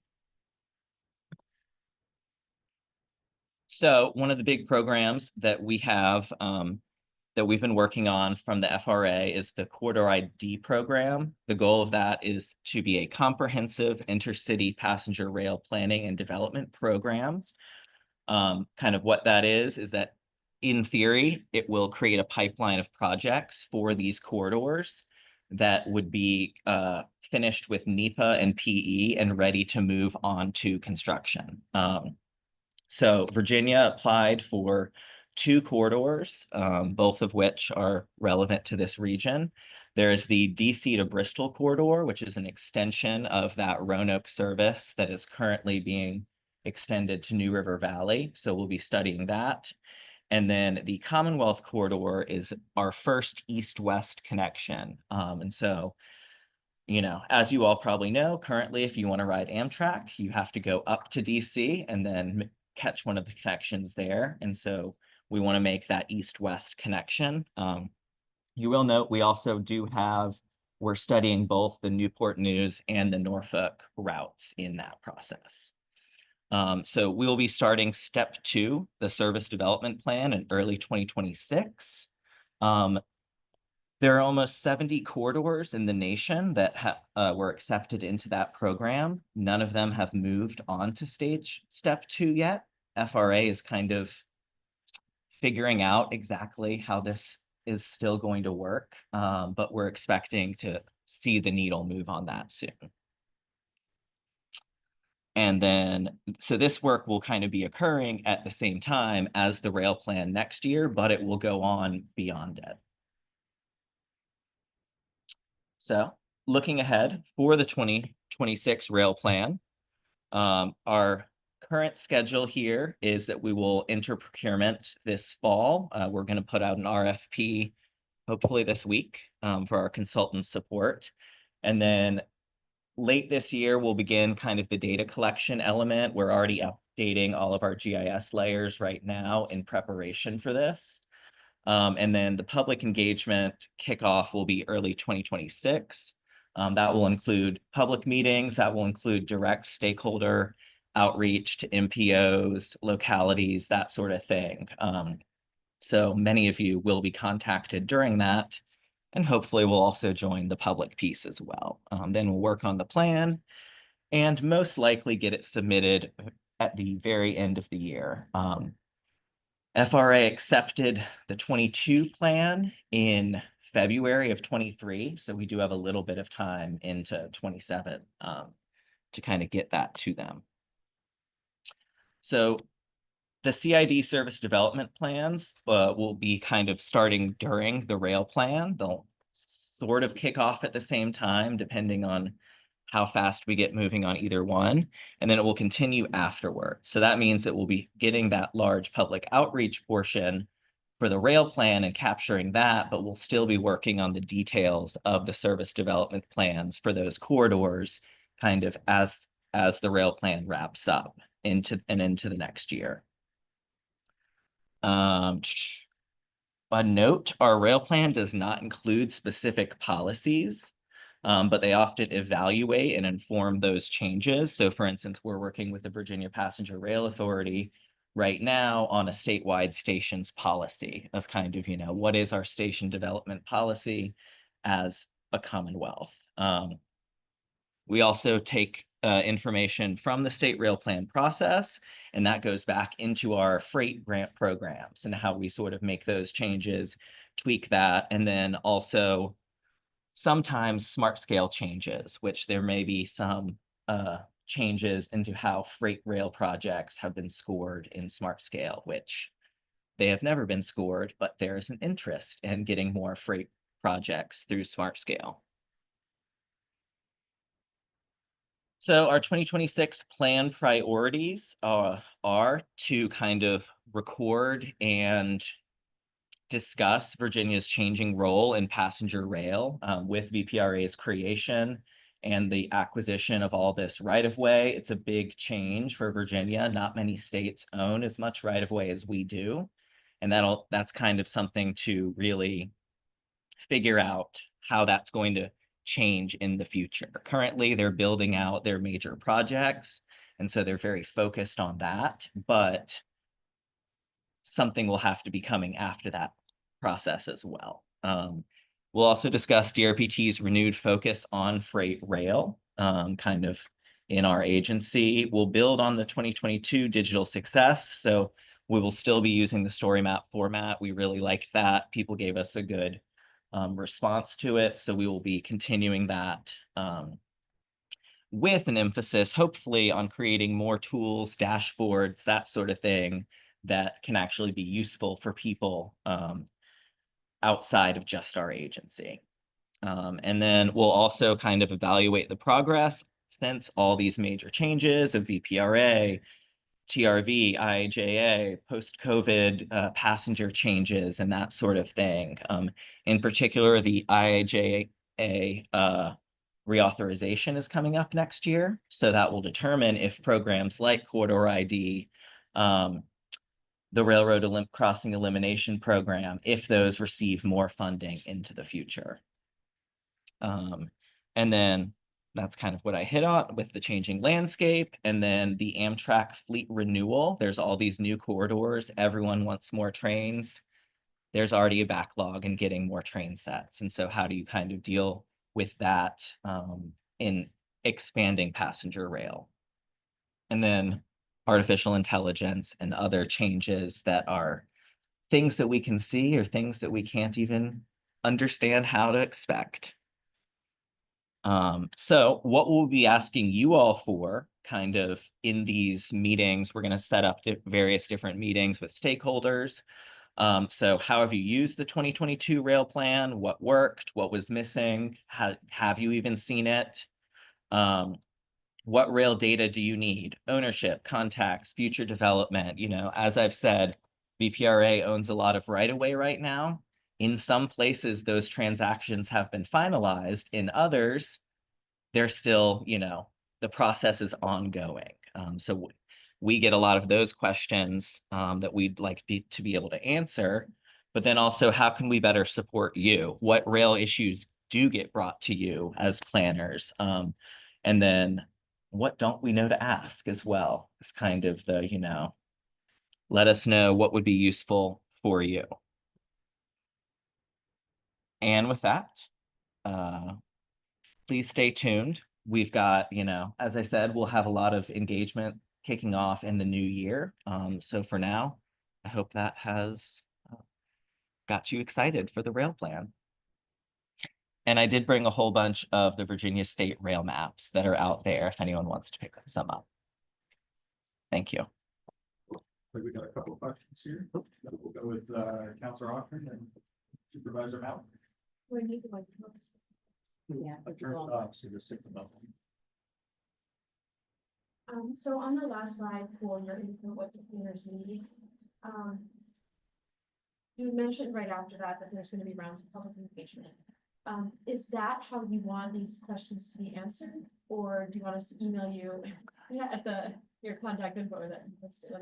So one of the big programs that we have that we've been working on from the FRA is the Corridor ID program. The goal of that is to be a comprehensive intercity passenger rail planning and development program. Kind of what that is that in theory, it will create a pipeline of projects for these corridors that would be finished with NEPA and PE and ready to move on to construction. So Virginia applied for 2 corridors, both of which are relevant to this region. There's the DC to Bristol corridor, which is an extension of that Roanoke service that is currently being extended to New River Valley. So we'll be studying that. And then the Commonwealth corridor is our first east-west connection. And so, you know, as you all probably know, currently, if you want to ride Amtrak, you have to go up to DC and then catch one of the connections there. And so we want to make that east-west connection. You will note we also we're studying both the Newport News and the Norfolk routes in that process. So we'll be starting step 2, the service development plan, in early 2026. There are almost 70 corridors in the nation that were accepted into that program. None of them have moved on to step 2 yet. FRA is kind of figuring out exactly how this is still going to work, but we're expecting to see the needle move on that soon. And then, so this work will kind of be occurring at the same time as the rail plan next year, but it will go on beyond it. So looking ahead for the 2026 rail plan, our current schedule here is that we will enter procurement this fall. We're going to put out an RFP hopefully this week for our consultant support. And then late this year, we'll begin kind of the data collection element. We're already updating all of our GIS layers right now in preparation for this. And then the public engagement kickoff will be early 2026. That will include public meetings, that will include direct stakeholder outreach to MPOs, localities, that sort of thing. So many of you will be contacted during that, and hopefully we'll also join the public piece as well. Then we'll work on the plan and most likely get it submitted at the very end of the year. FRA accepted the 22 plan in February of 23, so we do have a little bit of time into 27 to kind of get that to them. So the CID service development plans will be kind of starting during the rail plan. They'll sort of kick off at the same time, depending on how fast we get moving on either one, and then it will continue afterward. So that means that we'll be getting that large public outreach portion for the rail plan and capturing that, but we'll still be working on the details of the service development plans for those corridors kind of as the rail plan wraps up into the next year. A note, our rail plan does not include specific policies, but they often evaluate and inform those changes. So for instance, we're working with the Virginia Passenger Rail Authority right now on a statewide stations policy of kind of, you know, what is our station development policy as a Commonwealth. We also take information from the state rail plan process, and that goes back into our freight grant programs and how we sort of make those changes, tweak that, and then also sometimes smart scale changes, which there may be some changes into how freight rail projects have been scored in smart scale, which they have never been scored, but there is an interest in getting more freight projects through smart scale. So our 2026 plan priorities are to kind of record and discuss Virginia's changing role in passenger rail with VPRA's creation and the acquisition of all this right-of-way. It's a big change for Virginia. Not many states own as much right-of-way as we do. And that's kind of something to really figure out how that's going to change in the future. Currently, they're building out their major projects, and so they're very focused on that, but something will have to be coming after that process as well. We'll also discuss DRPT's renewed focus on freight rail, kind of in our agency. We'll build on the 2022 digital success, so we will still be using the story map format. We really liked that. People gave us a good response to it, so we will be continuing that with an emphasis, hopefully, on creating more tools, dashboards, that sort of thing that can actually be useful for people outside of just our agency. And then we'll also kind of evaluate the progress since all these major changes of VPRA, TRV, IIJA, post-COVID passenger changes, and that sort of thing. In particular, the IIJA reauthorization is coming up next year. So that will determine if programs like Corridor ID, the Railroad Crossing Elimination Program, if those receive more funding into the future. And then that's kind of what I hit on with the changing landscape. And then the Amtrak fleet renewal. There's all these new corridors. Everyone wants more trains. There's already a backlog in getting more train sets. And so how do you kind of deal with that in expanding passenger rail? And then artificial intelligence and other changes that are things that we can see or things that we can't even understand how to expect. So what we'll be asking you all for kind of in these meetings, we're going to set up various different meetings with stakeholders. So how have you used the 2022 rail plan? What worked? What was missing? Have you even seen it? What rail data do you need? Ownership, contacts, future development. You know, as I've said, VPRA owns a lot of right-of-way right now. In some places, those transactions have been finalized. In others, they're still, you know, the process is ongoing. So we get a lot of those questions that we'd like to be able to answer. But then also, how can we better support you? What rail issues do get brought to you as planners? And then what don't we know to ask as well? It's kind of the, you know, let us know what would be useful for you. And with that, please stay tuned. We've got, you know, as I said, we'll have a lot of engagement kicking off in the new year. So for now, I hope that has got you excited for the rail plan. And I did bring a whole bunch of the Virginia State rail maps that are out there if anyone wants to pick some up. Thank you. We got a couple of questions here. We'll go with Councilor Austin and Supervisor Mount. Yeah. I turned it off, so just stick them up. So on the last slide for your input, what the planners need, you mentioned right after that there's going to be rounds of public engagement. Is that how you want these questions to be answered, or do you want us to email you at your contact info that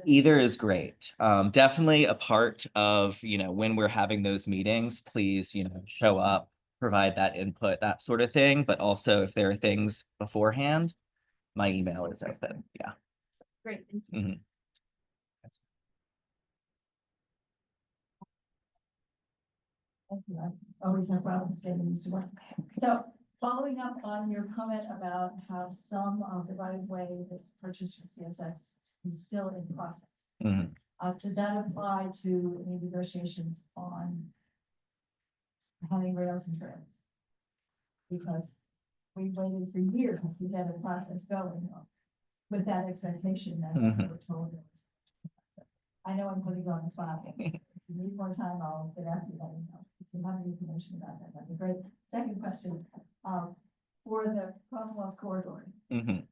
either is great. Definitely a part of, you know, when we're having those meetings, please, you know, show up, provide that input, that sort of thing. But also if there are things beforehand, my email is open. Yeah. Great. Thank you. Mm-hmm. I always have problems getting this to work. So following up on your comment about how some of the right of way that's purchased from CSX is still in process. Mhm. Does that apply to any negotiations on having rails and trails? Because we waited for years to get a process going with that expectation that we were told. I know I'm putting you on the spot. If you need more time, I'll get after you. Let me know. If you have any information about that, that'd be great. Second question, for the Commonwealth corridor,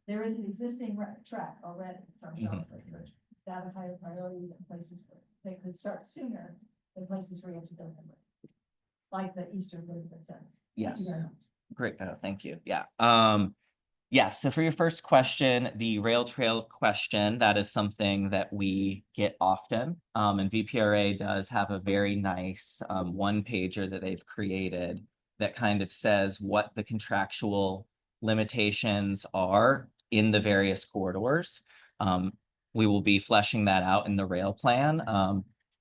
there is an existing track already from Charlottesville. Is that a higher priority than places where they could start sooner than places where you have to go number, like the Eastern Loop, etc.? Yes. Great. Thank you. Yeah. Yes. So for your first question, the rail trail question, that is something that we get often. And VPRA does have a very nice one pager that they've created that kind of says what the contractual limitations are in the various corridors. We will be fleshing that out in the rail plan.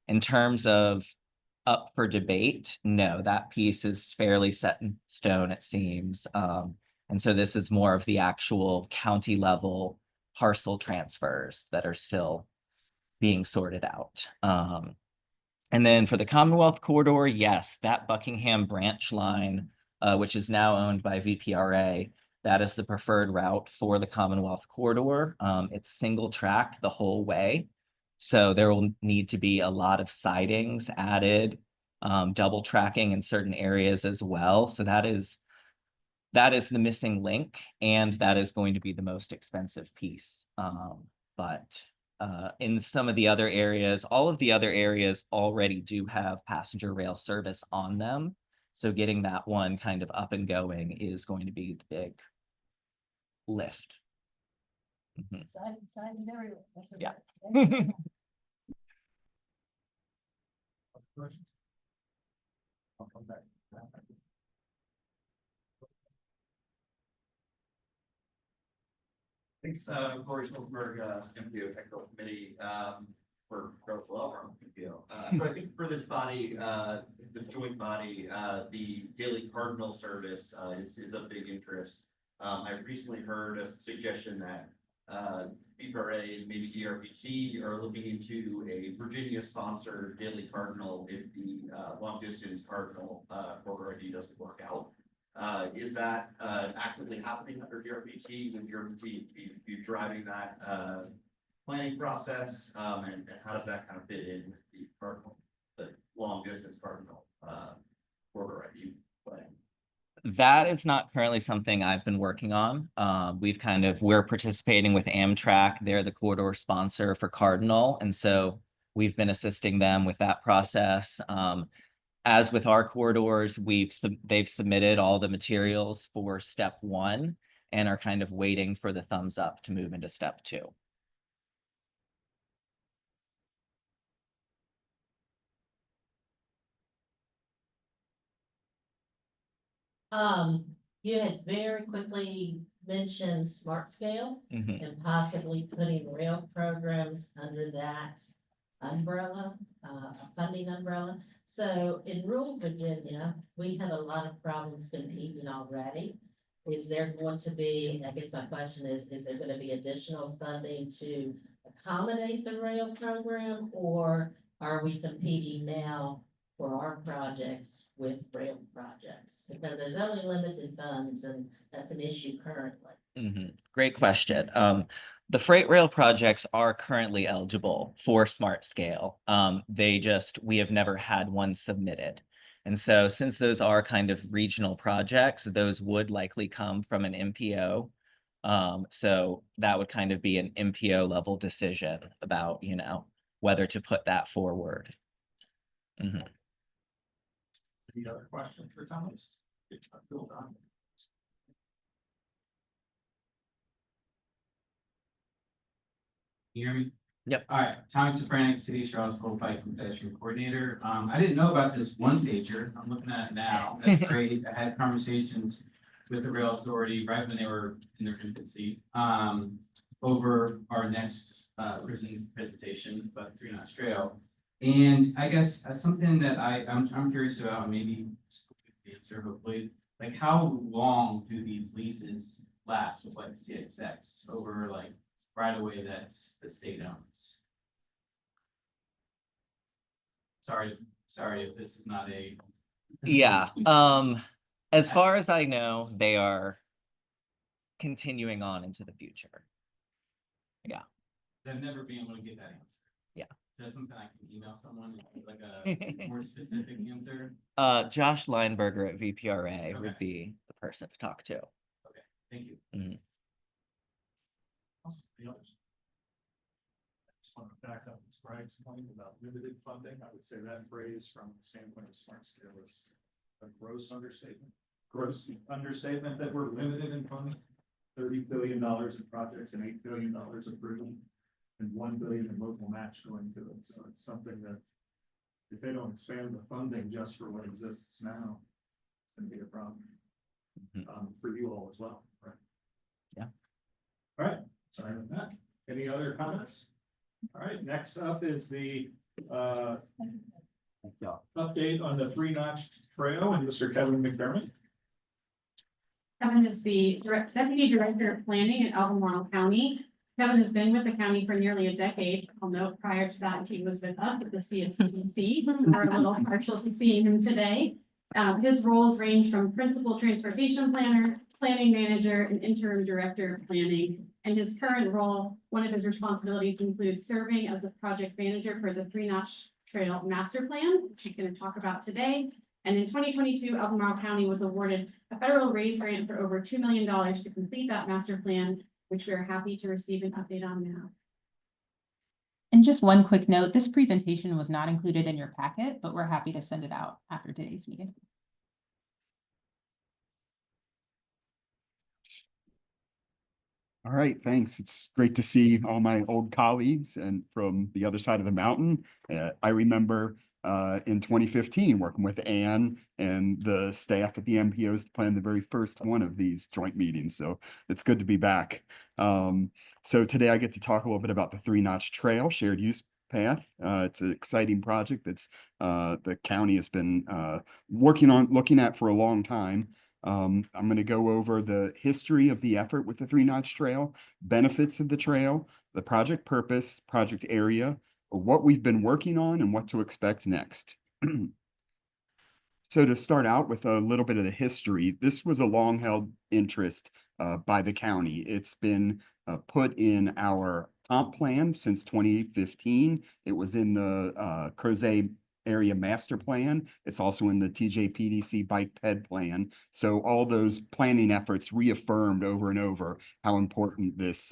In terms of up for debate, no, that piece is fairly set in stone, it seems. And so this is more of the actual county level parcel transfers that are still being sorted out. And then for the Commonwealth corridor, yes, that Buckingham branch line, which is now owned by VPRA, that is the preferred route for the Commonwealth corridor. It's single track the whole way. So there will need to be a lot of sidings added, double tracking in certain areas as well. So that is the missing link, and that is going to be the most expensive piece. But in some of the other areas, all of the other areas already do have passenger rail service on them. So getting that one kind of up and going is going to be the big lift. Siding everywhere. That's Yeah. Questions? I'll come back. Thanks, Corey Schultzberg, MPO Technical Committee, for Albemarle MPO. So I think for this body, this joint body, the daily cardinal service is of big interest. I recently heard a suggestion that VPRA and maybe ERPT are looking into a Virginia-sponsored daily cardinal if the long-distance cardinal corridor ID doesn't work out. Is that actively happening under ERPT? Would ERPT be driving that planning process? And how does that kind of fit in with the cardinal, the long-distance cardinal corridor ID plan? That is not currently something I've been working on. We're participating with Amtrak. They're the corridor sponsor for Cardinal. And so we've been assisting them with that process. As with our corridors, they've submitted all the materials for step 1 and are kind of waiting for the thumbs up to move into step 2. You had very quickly mentioned smart scale and possibly putting rail programs under that umbrella, funding umbrella. So in rural Virginia, we have a lot of problems competing already. Is there going to be, I guess my question is there going to be additional funding to accommodate the rail program, or are we competing now for our projects with rail projects? Because there's only limited funds, and that's an issue currently. Great question. The freight rail projects are currently eligible for smart scale. We have never had one submitted. And so since those are kind of regional projects, those would likely come from an MPO. So that would kind of be an MPO level decision about, whether to put that forward. Any other questions or comments? You hear me? Yep. All right, Tommy Sofranik, City of Charlottesville Bike and Pedestrian Coordinator. I didn't know about this one pager. I'm looking at it now. That's great. I had conversations with the Rail Authority right when they were in their infancy over our next presentation, but 3 Knots Trail. And I guess something that I'm curious about, and maybe answer hopefully, like, how long do these leases last with like CXX over like right away that's the state owns? Sorry if this is not a. Yeah, as far as I know, they are continuing on into the future. Yeah. I've never been able to get that answer. Yeah. Is that something I can email someone, like a more specific answer? Josh Lineberger at VPRA Okay. would be the person to talk to. Okay, thank you. Mhm. Awesome. The others? I just want to back up what's Brian's point about limited funding. I would say that phrase from the standpoint of smart scale is a gross understatement. Gross understatement that we're limited in funding. $30 billion in projects and $8 billion approved, and $1 billion in local match going to it. So it's something that if they don't expand the funding just for what exists now, it's going to be a problem for you all as well, right? Yeah. All right. Sorry about that. Any other comments? All right. Next up is the update on the Three Notch Trail and Mr. Kevin McDermott. Kevin is the Deputy Director of Planning at Albemarle County. Kevin has been with the county for nearly a decade. I'll note prior to that, he was with us at the CA-MPO, so we're a little partial to seeing him today. His roles range from Principal Transportation Planner, Planning Manager, and Interim Director of Planning. And his current role, one of his responsibilities includes serving as the project manager for the Three Notch Trail Master Plan, which he's going to talk about today. And in 2022, Albemarle County was awarded a federal raise grant for over $2 million to complete that master plan, which we are happy to receive an update on now. And just one quick note, this presentation was not included in your packet, but we're happy to send it out after today's meeting. All right, thanks. It's great to see all my old colleagues and from the other side of the mountain. I remember in 2015 working with Ann and the staff at the MPOs to plan the very first one of these joint meetings. So it's good to be back. So today I get to talk a little bit about the Three Notch Trail shared use path. It's an exciting project that's the county has been looking at for a long time. I'm going to go over the history of the effort with the Three Notch Trail, benefits of the trail, the project purpose, project area, what we've been working on, and what to expect next. So to start out with a little bit of the history, this was a long-held interest by the county. It's been put in our comp plan since 2015. It was in the Crozet area master plan. It's also in the TJPDC bike ped plan. So all those planning efforts reaffirmed over and over how important this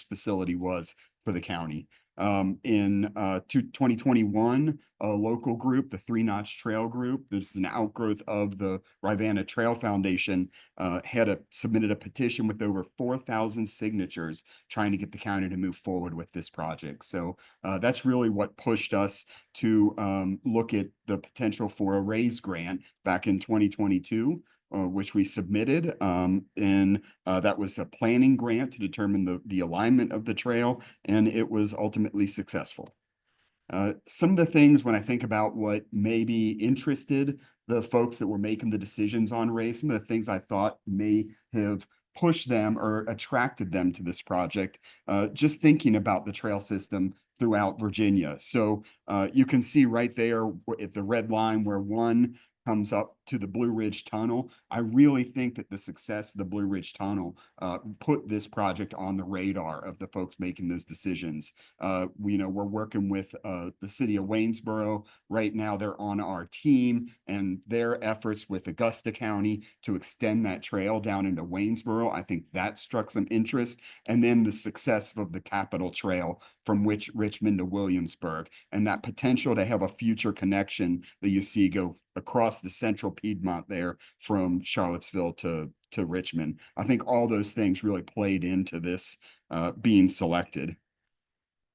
facility was for the county. In 2021, a local group, the Three Notch Trail Group, this is an outgrowth of the Rivanna Trail Foundation, submitted a petition with over 4,000 signatures trying to get the county to move forward with this project. So that's really what pushed us to look at the potential for a raise grant back in 2022. Which we submitted, and that was a planning grant to determine the alignment of the trail, and it was ultimately successful. Some of the things when I think about what maybe interested the folks that were making the decisions on race, some of the things I thought may have pushed them or attracted them to this project, just thinking about the trail system throughout Virginia. So you can see right there at the red line where one comes up to the Blue Ridge Tunnel. I really think that the success of the Blue Ridge Tunnel put this project on the radar of the folks making those decisions. We're working with the City of Waynesboro right now. They're on our team, and their efforts with Augusta County to extend that trail down into Waynesboro, I think that struck some interest. And then the success of the Capitol Trail from Richmond to Williamsburg, and that potential to have a future connection that you see go across the central Piedmont there from Charlottesville to Richmond. I think all those things really played into this being selected.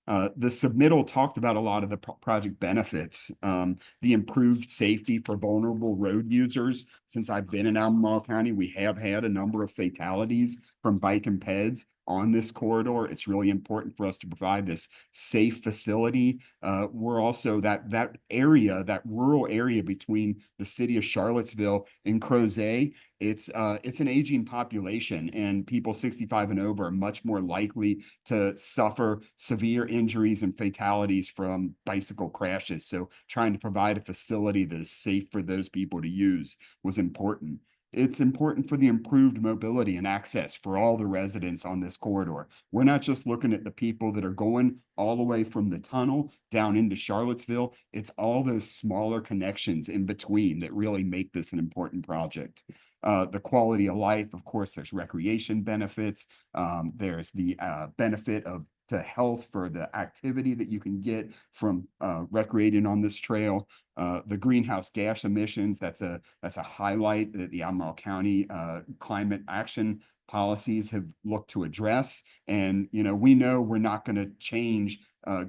The submittal talked about a lot of the project benefits, the improved safety for vulnerable road users. Since I've been in Albemarle County, we have had a number of fatalities from bike and peds on this corridor. It's really important for us to provide this safe facility. We're also that area, that rural area between the city of Charlottesville and Crozet. It's an aging population, and people 65 and over are much more likely to suffer severe injuries and fatalities from bicycle crashes. So trying to provide a facility that is safe for those people to use was important. It's important for the improved mobility and access for all the residents on this corridor. We're not just looking at the people that are going all the way from the tunnel down into Charlottesville. It's all those smaller connections in between that really make this an important project. The quality of life, of course, there's recreation benefits. There's the benefit to health for the activity that you can get from recreating on this trail. The greenhouse gas emissions, that's a highlight that the Albemarle County climate action policies have looked to address. And, we know we're not going to change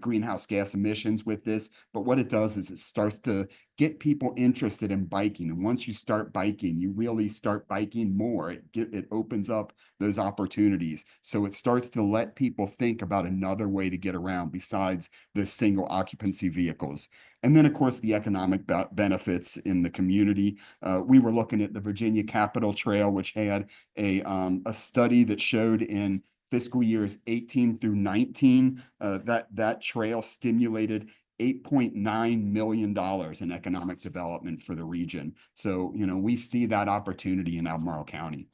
greenhouse gas emissions with this, but what it does is it starts to get people interested in biking. And once you start biking, you really start biking more. It opens up those opportunities. So it starts to let people think about another way to get around besides the single occupancy vehicles. And then, of course, the economic benefits in the community. We were looking at the Virginia Capitol Trail, which had a study that showed in fiscal years 18 through 19, that trail stimulated $8.9 million in economic development for the region. So, we see that opportunity in Albemarle County.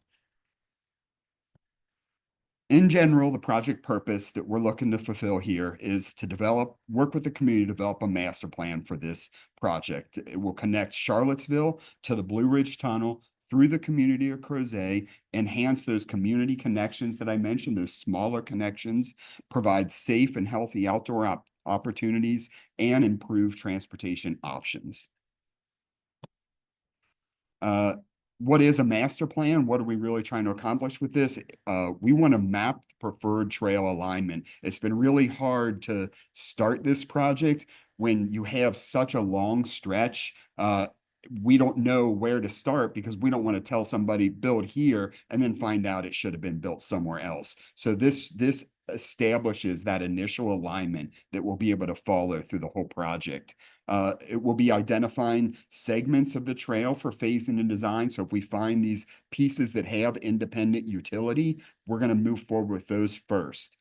In general, the project purpose that we're looking to fulfill here is to work with the community to develop a master plan for this project. It will connect Charlottesville to the Blue Ridge Tunnel through the community of Crozet, enhance those community connections that I mentioned, those smaller connections, provide safe and healthy outdoor opportunities, and improve transportation options. What is a master plan? What are we really trying to accomplish with this? We want to map preferred trail alignment. It's been really hard to start this project when you have such a long stretch. We don't know where to start because we don't want to tell somebody build here and then find out it should have been built somewhere else. So this establishes that initial alignment that we'll be able to follow through the whole project. It will be identifying segments of the trail for phasing and design. So if we find these pieces that have independent utility, we're going to move forward with those first.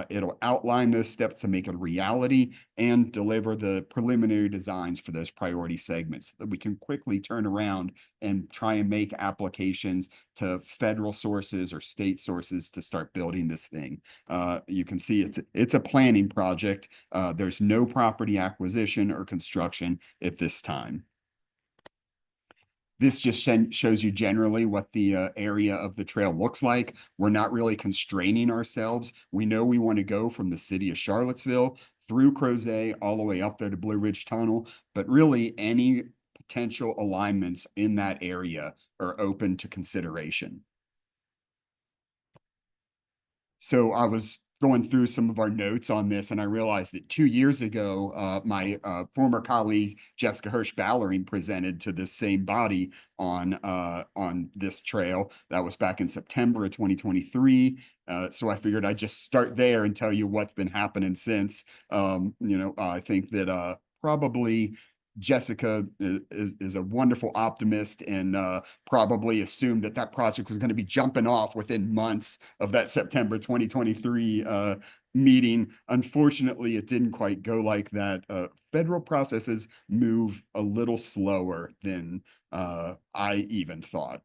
It'll outline those steps to make it a reality and deliver the preliminary designs for those priority segments so that we can quickly turn around and try and make applications to federal sources or state sources to start building this thing. You can see it's a planning project. There's no property acquisition or construction at this time. This just shows you generally what the area of the trail looks like. We're not really constraining ourselves. We know we want to go from the city of Charlottesville through Crozet all the way up there to Blue Ridge Tunnel, but really any potential alignments in that area are open to consideration. So I was going through some of our notes on this, and I realized that 2 years ago, my former colleague Jessica Hirsch-Ballering presented to this same body on this trail. That was back in September of 2023. So I figured I'd just start there and tell you what's been happening since. I think that probably Jessica is a wonderful optimist and probably assumed that project was going to be jumping off within months of that September 2023 meeting. Unfortunately, it didn't quite go like that. Federal processes move a little slower than I even thought.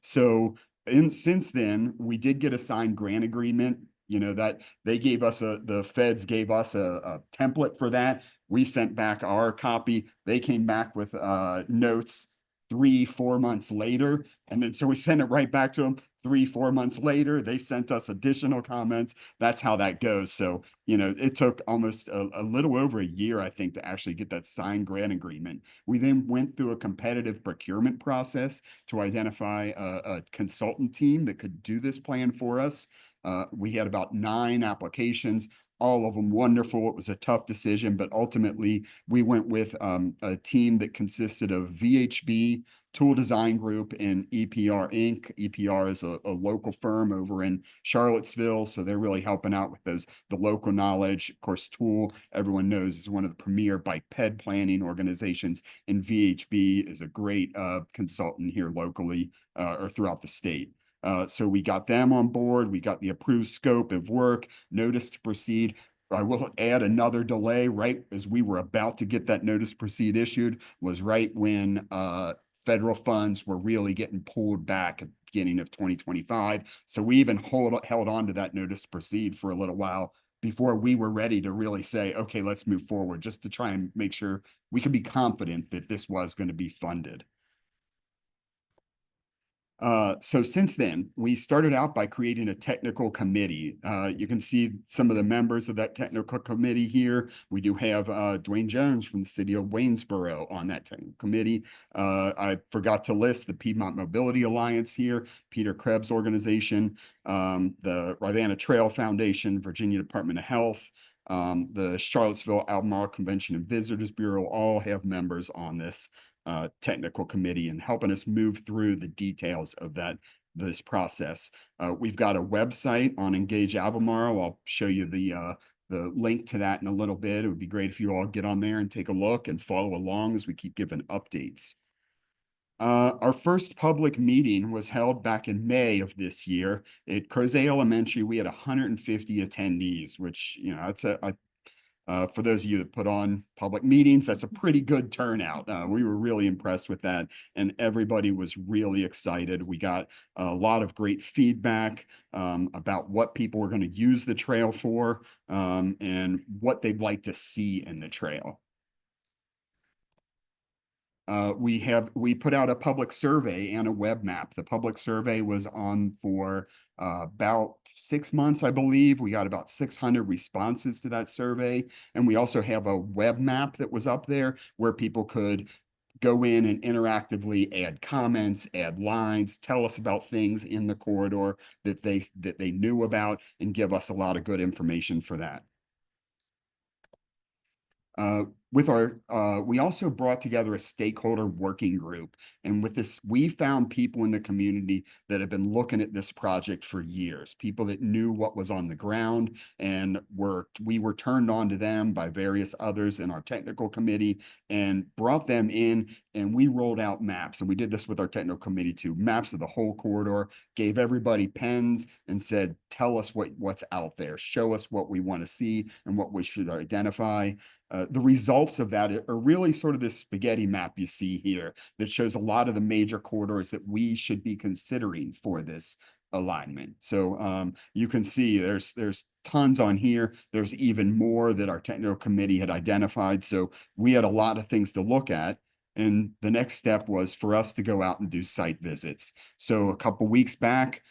Since then, we did get a signed grant agreement. That they gave us the feds gave us a template for that. We sent back our copy. They came back with notes 3-4 months later. And then so we sent it right back to them 3-4 months later. They sent us additional comments. That's how that goes. So, it took almost a little over a year, I think, to actually get that signed grant agreement. We then went through a competitive procurement process to identify a consultant team that could do this plan for us. We had about 9 applications. all of them wonderful. It was a tough decision, but ultimately we went with a team that consisted of VHB, Tool Design Group, and EPR Inc. EPR is a local firm over in Charlottesville, so they're really helping out with the local knowledge. Of course, Tool, everyone knows, is one of the premier biped planning organizations, and VHB is a great consultant here locally or throughout the state. So we got them on board. We got the approved scope of work, notice to proceed. I will add another delay right as we were about to get that notice to proceed issued was right when federal funds were really getting pulled back at the beginning of 2025. So we even held on to that notice to proceed for a little while before we were ready to really say, okay, let's move forward, just to try and make sure we could be confident that this was going to be funded. So since then, we started out by creating a technical committee. You can see some of the members of that technical committee here. We do have Dwayne Jones from the City of Waynesboro on that technical committee. I forgot to list the Piedmont Mobility Alliance here, Peter Krebs' organization, the Rivanna Trail Foundation, Virginia Department of Health, the Charlottesville Albemarle Convention and Visitors Bureau all have members on this technical committee and helping us move through the details of this process. We've got a website on Engage Albemarle. I'll show you the link to that in a little bit. It would be great if you all get on there and take a look and follow along as we keep giving updates. Our first public meeting was held back in May of this year at Crozet Elementary. We had 150 attendees, which, you know, that's for those of you that put on public meetings, that's a pretty good turnout. We were really impressed with that, and everybody was really excited. We got a lot of great feedback about what people were going to use the trail for and what they'd like to see in the trail. We put out a public survey and a web map. The public survey was on for about 6 months, I believe. We got about 600 responses to that survey. And we also have a web map that was up there where people could go in and interactively add comments, add lines, tell us about things in the corridor that they knew about, and give us a lot of good information for that. We also brought together a stakeholder working group. And with this, we found people in the community that have been looking at this project for years, people that knew what was on the ground, and we were turned on to them by various others in our technical committee and brought them in, and we rolled out maps. And we did this with our technical committee too, maps of the whole corridor, gave everybody pens and said, tell us what's out there, show us what we want to see and what we should identify. The results of that are really sort of this spaghetti map you see here that shows a lot of the major corridors that we should be considering for this alignment. So you can see there's tons on here. There's even more that our technical committee had identified. So we had a lot of things to look at. And the next step was for us to go out and do site visits. So a couple weeks back,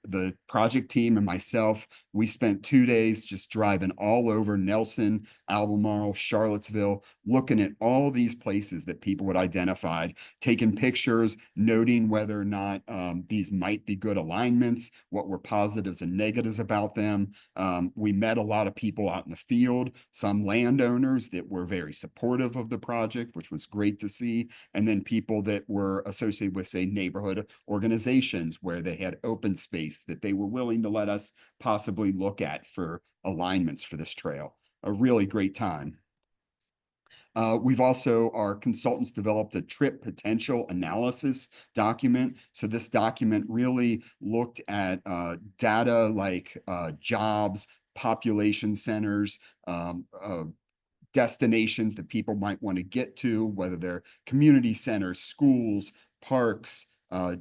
the project team and myself, we spent 2 days just driving all over Nelson, Albemarle, Charlottesville, looking at all these places that people had identified, taking pictures, noting whether or not these might be good alignments, what were positives and negatives about them. We met a lot of people out in the field, some landowners that were very supportive of the project, which was great to see, and then people that were associated with, say, neighborhood organizations where they had open space that they were willing to let us possibly look at for alignments for this trail. A really great time. We've also, our consultants developed a trip potential analysis document. So this document really looked at data like jobs, population centers, destinations that people might want to get to, whether they're community centers, schools, parks,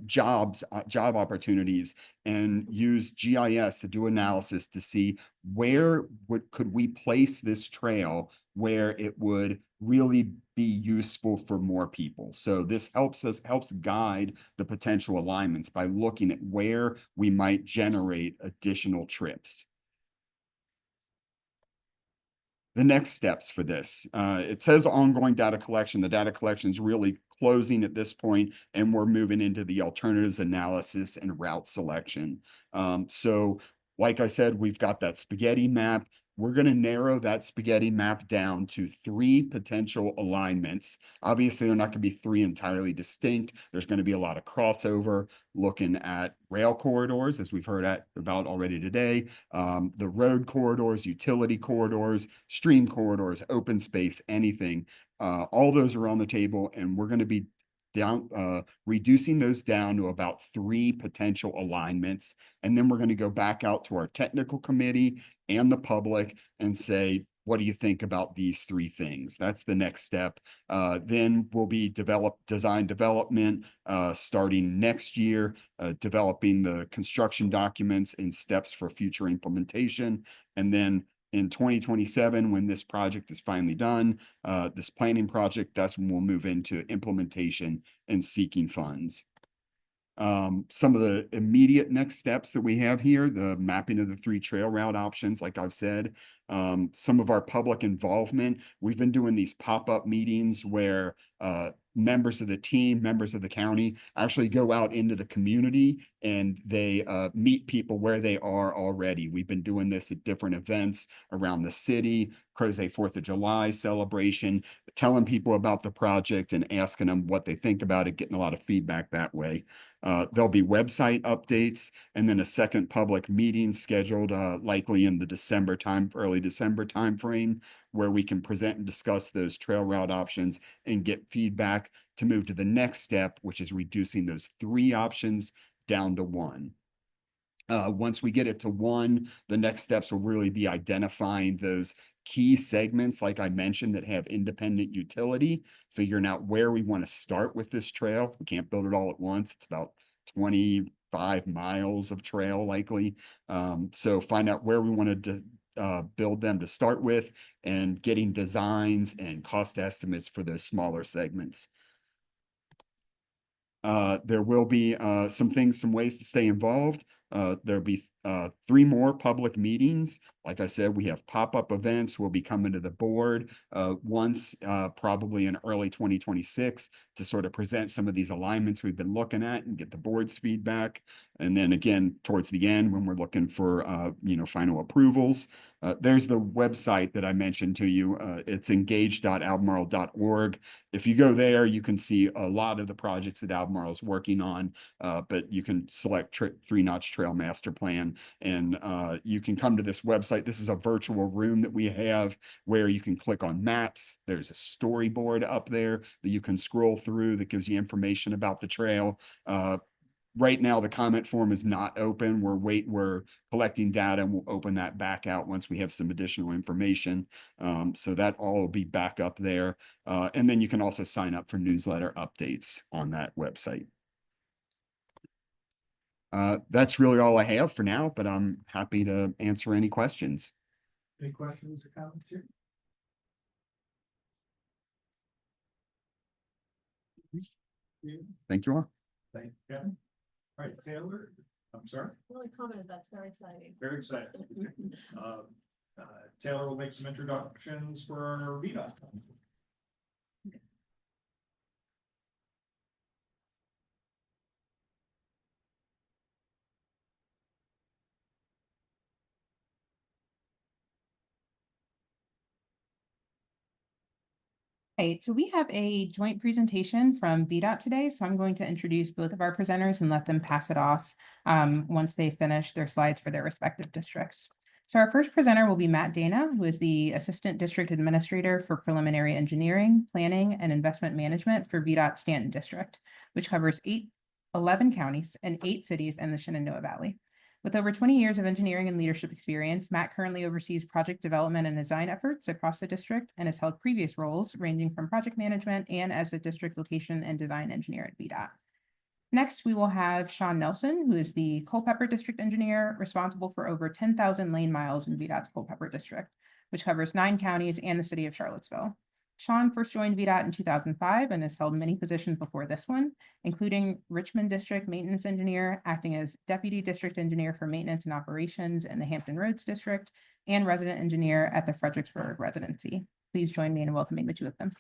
job opportunities, and use GIS to do analysis to see where could we place this trail where it would really be useful for more people. So this helps guide the potential alignments by looking at where we might generate additional trips. The next steps for this, it says ongoing data collection. The data collection is really closing at this point, and we're moving into the alternatives analysis and route selection. So like I said, we've got that spaghetti map. we're going to narrow that spaghetti map down to 3 potential alignments. Obviously, they're not going to be 3 entirely distinct. There's going to be a lot of crossover, looking at rail corridors, as we've heard about already today, the road corridors, utility corridors, stream corridors, open space, anything. All those are on the table, and we're going to be reducing those down to about 3 potential alignments. And then we're going to go back out to our technical committee and the public and say, what do you think about these 3 things? That's the next step. Then we'll be design development starting next year, developing the construction documents and steps for future implementation. And then in 2027, when this project is finally done, this planning project, that's when we'll move into implementation and seeking funds. Some of the immediate next steps that we have here, the mapping of the 3 trail route options, like I've said, some of our public involvement. We've been doing these pop-up meetings where members of the team, members of the county actually go out into the community and they meet people where they are already. We've been doing this at different events around the city, Crozet 4th of July celebration, telling people about the project and asking them what they think about it, getting a lot of feedback that way. There'll be website updates and then a second public meeting scheduled likely in the early December timeframe, where we can present and discuss those trail route options and get feedback to move to the next step, which is reducing those 3 options down to 1. Once we get it to 1, the next steps will really be identifying those key segments, like I mentioned, that have independent utility, figuring out where we want to start with this trail. We can't build it all at once. It's about 25 miles of trail likely. So find out where we wanted to build them to start with, and getting designs and cost estimates for those smaller segments. There will be some ways to stay involved. There'll be 3 more public meetings. Like I said, we have pop-up events. We'll be coming to the board once, probably in early 2026, to sort of present some of these alignments we've been looking at and get the board's feedback. And then again, towards the end, when we're looking for, final approvals. There's the website that I mentioned to you. It's engage.albemarle.org. If you go there, you can see a lot of the projects that Albemarle is working on, but you can select 3-notch trail master plan, and you can come to this website. This is a virtual room that we have where you can click on maps. There's a storyboard up there that you can scroll through that gives you information about the trail. Right now, the comment form is not open. We're collecting data, and we'll open that back out once we have some additional information. So that all will be back up there. And then you can also sign up for newsletter updates on that website. That's really all I have for now, but I'm happy to answer any questions. Any questions or comments here? Thank you all. Thank you, Kevin. All right, Taylor, I'm sorry. The only comment is that's very exciting. Very excited. Taylor will make some introductions for our VDOT. Right, so we have a joint presentation from VDOT today, so I'm going to introduce both of our presenters and let them pass it off once they finish their slides for their respective districts. So our first presenter will be Matt Dana, who is the Assistant District Administrator for Preliminary Engineering, Planning, and Investment Management for VDOT Staunton District, which covers 11 counties and 8 cities in the Shenandoah Valley. With over 20 years of engineering and leadership experience, Matt currently oversees project development and design efforts across the district and has held previous roles ranging from project management and as the district location and design engineer at VDOT. Next, we will have Sean Nelson, who is the Culpeper District Engineer responsible for over 10,000 lane miles in VDOT's Culpeper District, which covers 9 counties and the city of Charlottesville. Sean first joined VDOT in 2005 and has held many positions before this one, including Richmond District Maintenance Engineer, acting as Deputy District Engineer for Maintenance and Operations in the Hampton Roads District, and Resident Engineer at the Fredericksburg Residency. Please join me in welcoming the 2 of them.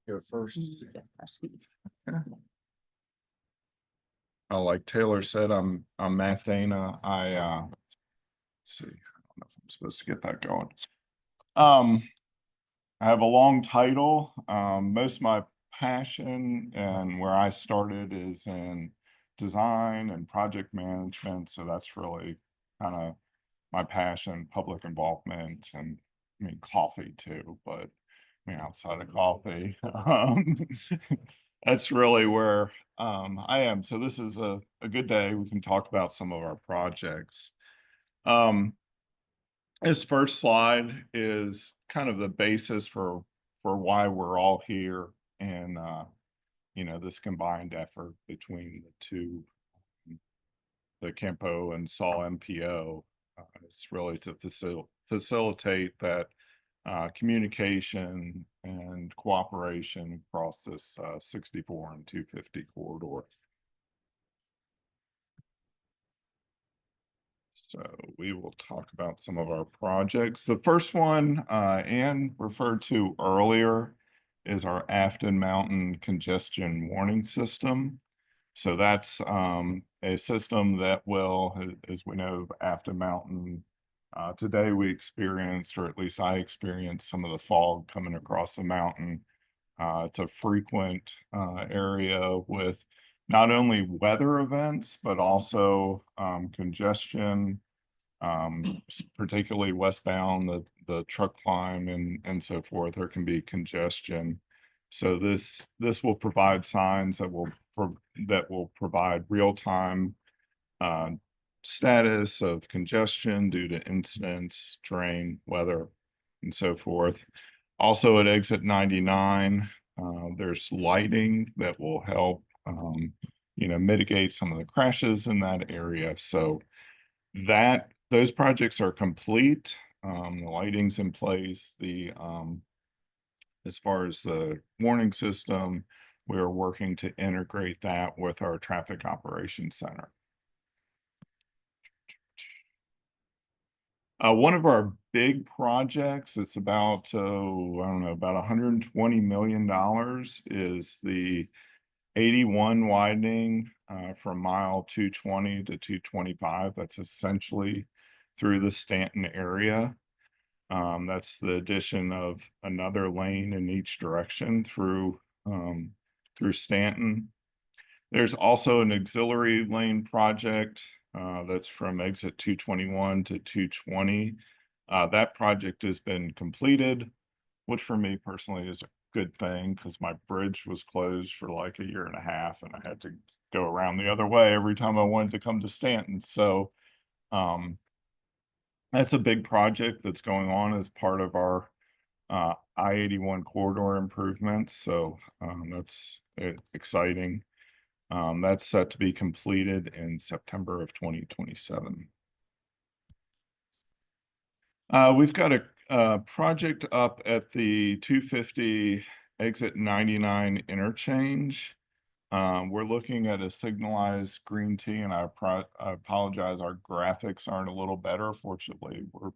go first. Like Taylor said, I'm Matt Dana. Let's see, I don't know if I'm supposed to get that going. I have a long title. Most of my passion and where I started is in design and project management. So that's really kind of my passion, public involvement, and I mean coffee too, but I mean outside of coffee. That's really where I am. So this is a good day. We can talk about some of our projects. This first slide is kind of the basis for why we're all here, and you know, this combined effort between the two, the CA-MPO and SAW-MPO, it's really to facilitate that communication and cooperation across this 64 and 250 corridor. So we will talk about some of our projects. The first one, Ann referred to earlier, is our Afton Mountain Congestion Warning System. So that's a system that will, as we know, Afton Mountain, today we experienced, or at least I experienced, some of the fog coming across the mountain. It's a frequent area with not only weather events, but also congestion, particularly westbound, the truck climb and so forth. There can be congestion. So this will provide signs that will provide real-time status of congestion due to incidents, terrain, weather, and so forth. Also at exit 99, there's lighting that will help you know, mitigate some of the crashes in that area. So those projects are complete. The lighting's in place. As far as the warning system, we're working to integrate that with our traffic operations center. One of our big projects, it's about, I don't know, about $120 million, is the 81 widening from mile 220 to 225. That's essentially through the Staunton area. That's the addition of another lane in each direction through Staunton. There's also an auxiliary lane project that's from exit 221 to 220. That project has been completed, which for me personally is a good thing because my bridge was closed for like 1.5 years and I had to go around the other way every time I wanted to come to Staunton. So that's a big project that's going on as part of our I-81 corridor improvements. So that's exciting. That's set to be completed in September of 2027. We've got a project up at the 250 exit 99 interchange. We're looking at a signalized green T, and I apologize, our graphics aren't a little better. Fortunately, we're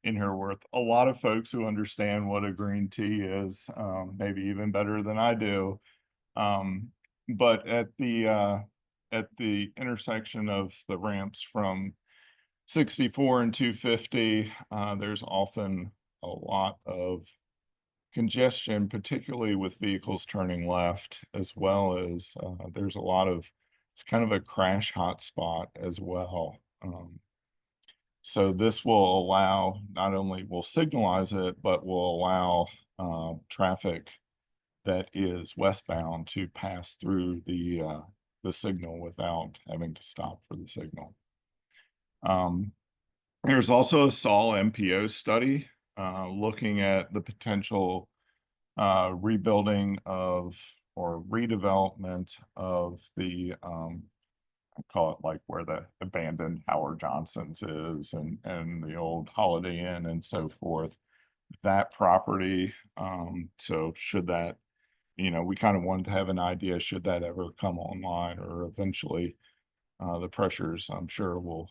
in here with a lot of folks who understand what a green T is, maybe even better than I do. But at the intersection of the ramps from 64 and 250, there's often a lot of congestion, particularly with vehicles turning left, as well as there's a lot of, it's kind of a crash hotspot as well. So this will allow, not only will signalize it, but will allow traffic that is westbound to pass through the signal without having to stop for the signal. There's also a SAW-MPO study looking at the potential rebuilding of or redevelopment of the I call it like where the abandoned Howard Johnson's is and the old Holiday Inn and so forth. That property, so should that, you know, we kind of wanted to have an idea, should that ever come online, or eventually the pressures, I'm sure, will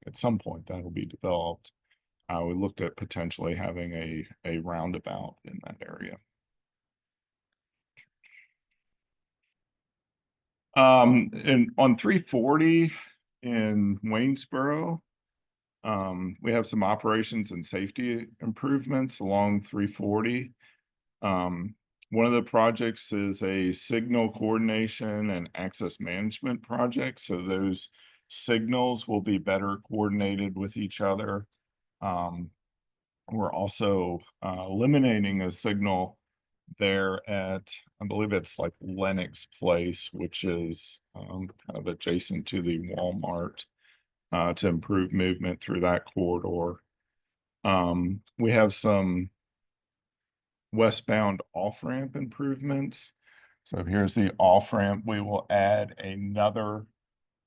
at some point that will be developed. We looked at potentially having a roundabout in that area. And on 340 in Waynesboro, we have some operations and safety improvements along 340. One of the projects is a signal coordination and access management project. So those signals will be better coordinated with each other. We're also eliminating a signal there at, I believe it's like Lennox Place, which is kind of adjacent to the Walmart, to improve movement through that corridor. We have some westbound off-ramp improvements. So here's the off-ramp. We will add another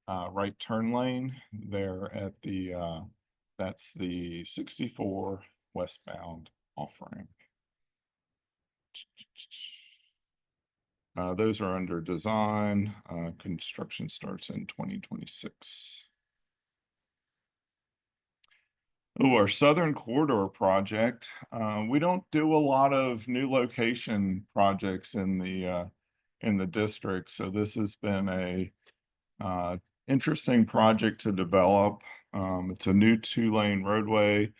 right turn lane there at the, that's the 64 westbound off-ramp. Those are under design. Construction starts in 2026. Oh, our Southern Corridor project. We don't do a lot of new location projects in the district, so this has been a interesting project to develop. It's a new 2-lane roadway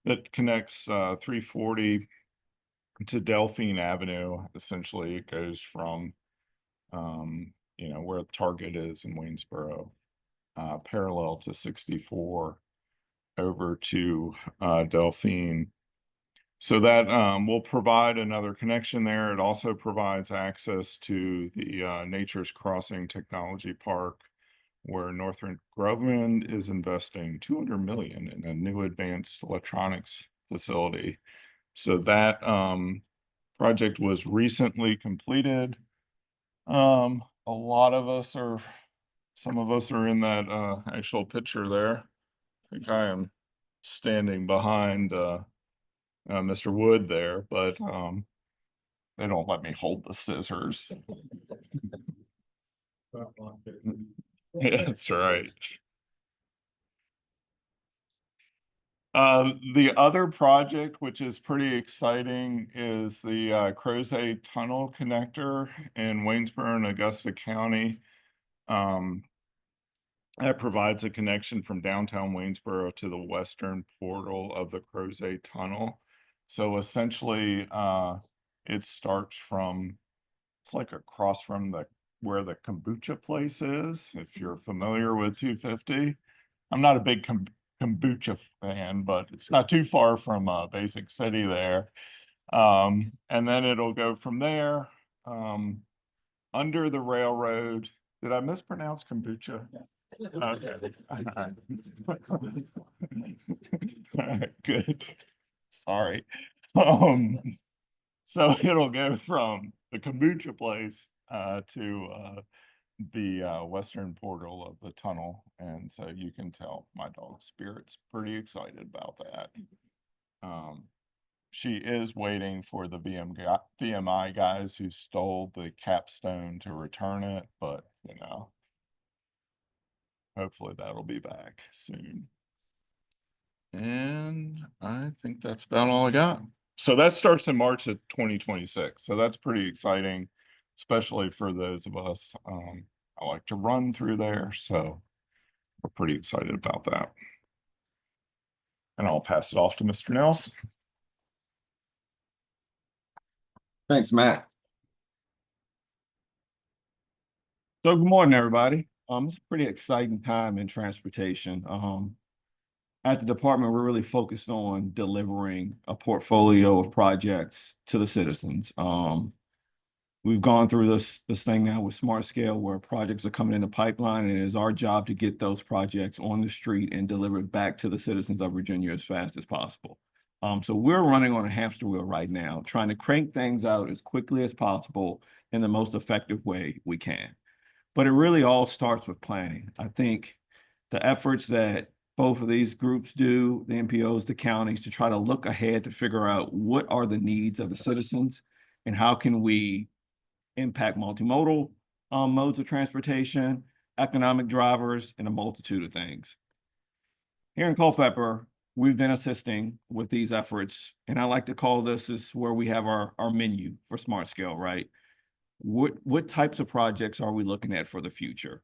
that connects 340 to Delphine Avenue. Essentially, it goes from where Target is in Waynesboro, parallel to 64 over to Delphine. So that will provide another connection there. It also provides access to the Nature's Crossing Technology Park, where Northrop Grumman is investing $200 million in a new advanced electronics facility. So that project was recently completed. Some of us are in that actual picture there. I think I am standing behind Mr. Wood there, but they don't let me hold the scissors. That's right. The other project, which is pretty exciting, is the Crozet Tunnel Connector in Waynesboro and Augusta County. That provides a connection from downtown Waynesboro to the western portal of the Crozet Tunnel. So essentially, it starts from, it's like across from where the kombucha place is, if you're familiar with 250. I'm not a big kombucha fan, but it's not too far from Basic City there. And then it'll go from there under the railroad. Did I mispronounce kombucha? Yeah. Okay. All right, good. Sorry. So it'll go from the kombucha place to the western portal of the tunnel, and so you can tell my dog Spirit's pretty excited about that. She is waiting for the VMI guys who stole the capstone to return it, but hopefully that'll be back soon. And I think that's about all I got. So that starts in March of 2026. So that's pretty exciting, especially for those of us. I like to run through there, so we're pretty excited about that. And I'll pass it off to Mr. Nelson. Thanks, Matt. So good morning, everybody. It's a pretty exciting time in transportation. At the department, we're really focused on delivering a portfolio of projects to the citizens. We've gone through this thing now with Smart Scale, where projects are coming in the pipeline, and it is our job to get those projects on the street and delivered back to the citizens of Virginia as fast as possible. So we're running on a hamster wheel right now, trying to crank things out as quickly as possible in the most effective way we can. But it really all starts with planning. I think the efforts that both of these groups do, the MPOs, the counties, to try to look ahead to figure out what are the needs of the citizens and how can we impact multimodal modes of transportation, economic drivers, and a multitude of things. Here in Culpeper, we've been assisting with these efforts, and I like to call this is where we have our menu for Smart Scale, right? what types of projects are we looking at for the future?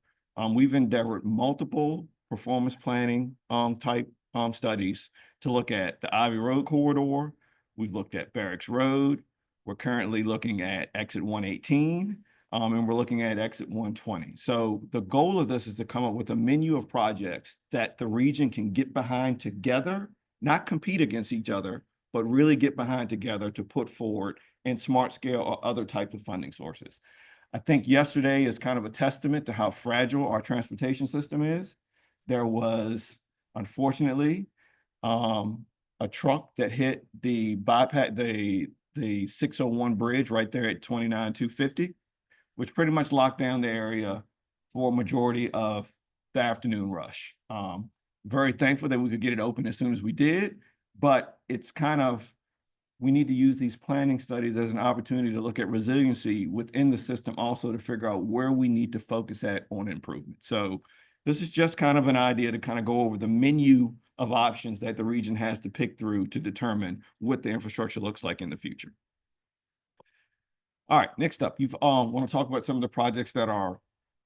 We've endeavored multiple performance planning type studies to look at the Ivy Road corridor. We've looked at Barracks Road. We're currently looking at exit 118, and we're looking at exit 120. So the goal of this is to come up with a menu of projects that the region can get behind together, not compete against each other, but really get behind together to put forward in smart scale or other types of funding sources. I think yesterday is kind of a testament to how fragile our transportation system is. There was, unfortunately, a truck that hit the bypass, the 601 bridge right there at 29-250, which pretty much locked down the area for a majority of the afternoon rush. Very thankful that we could get it open as soon as we did, but it's kind of, we need to use these planning studies as an opportunity to look at resiliency within the system also to figure out where we need to focus at on improvement. So this is just kind of an idea to kind of go over the menu of options that the region has to pick through to determine what the infrastructure looks like in the future. All right, next up, you want to talk about some of the projects that are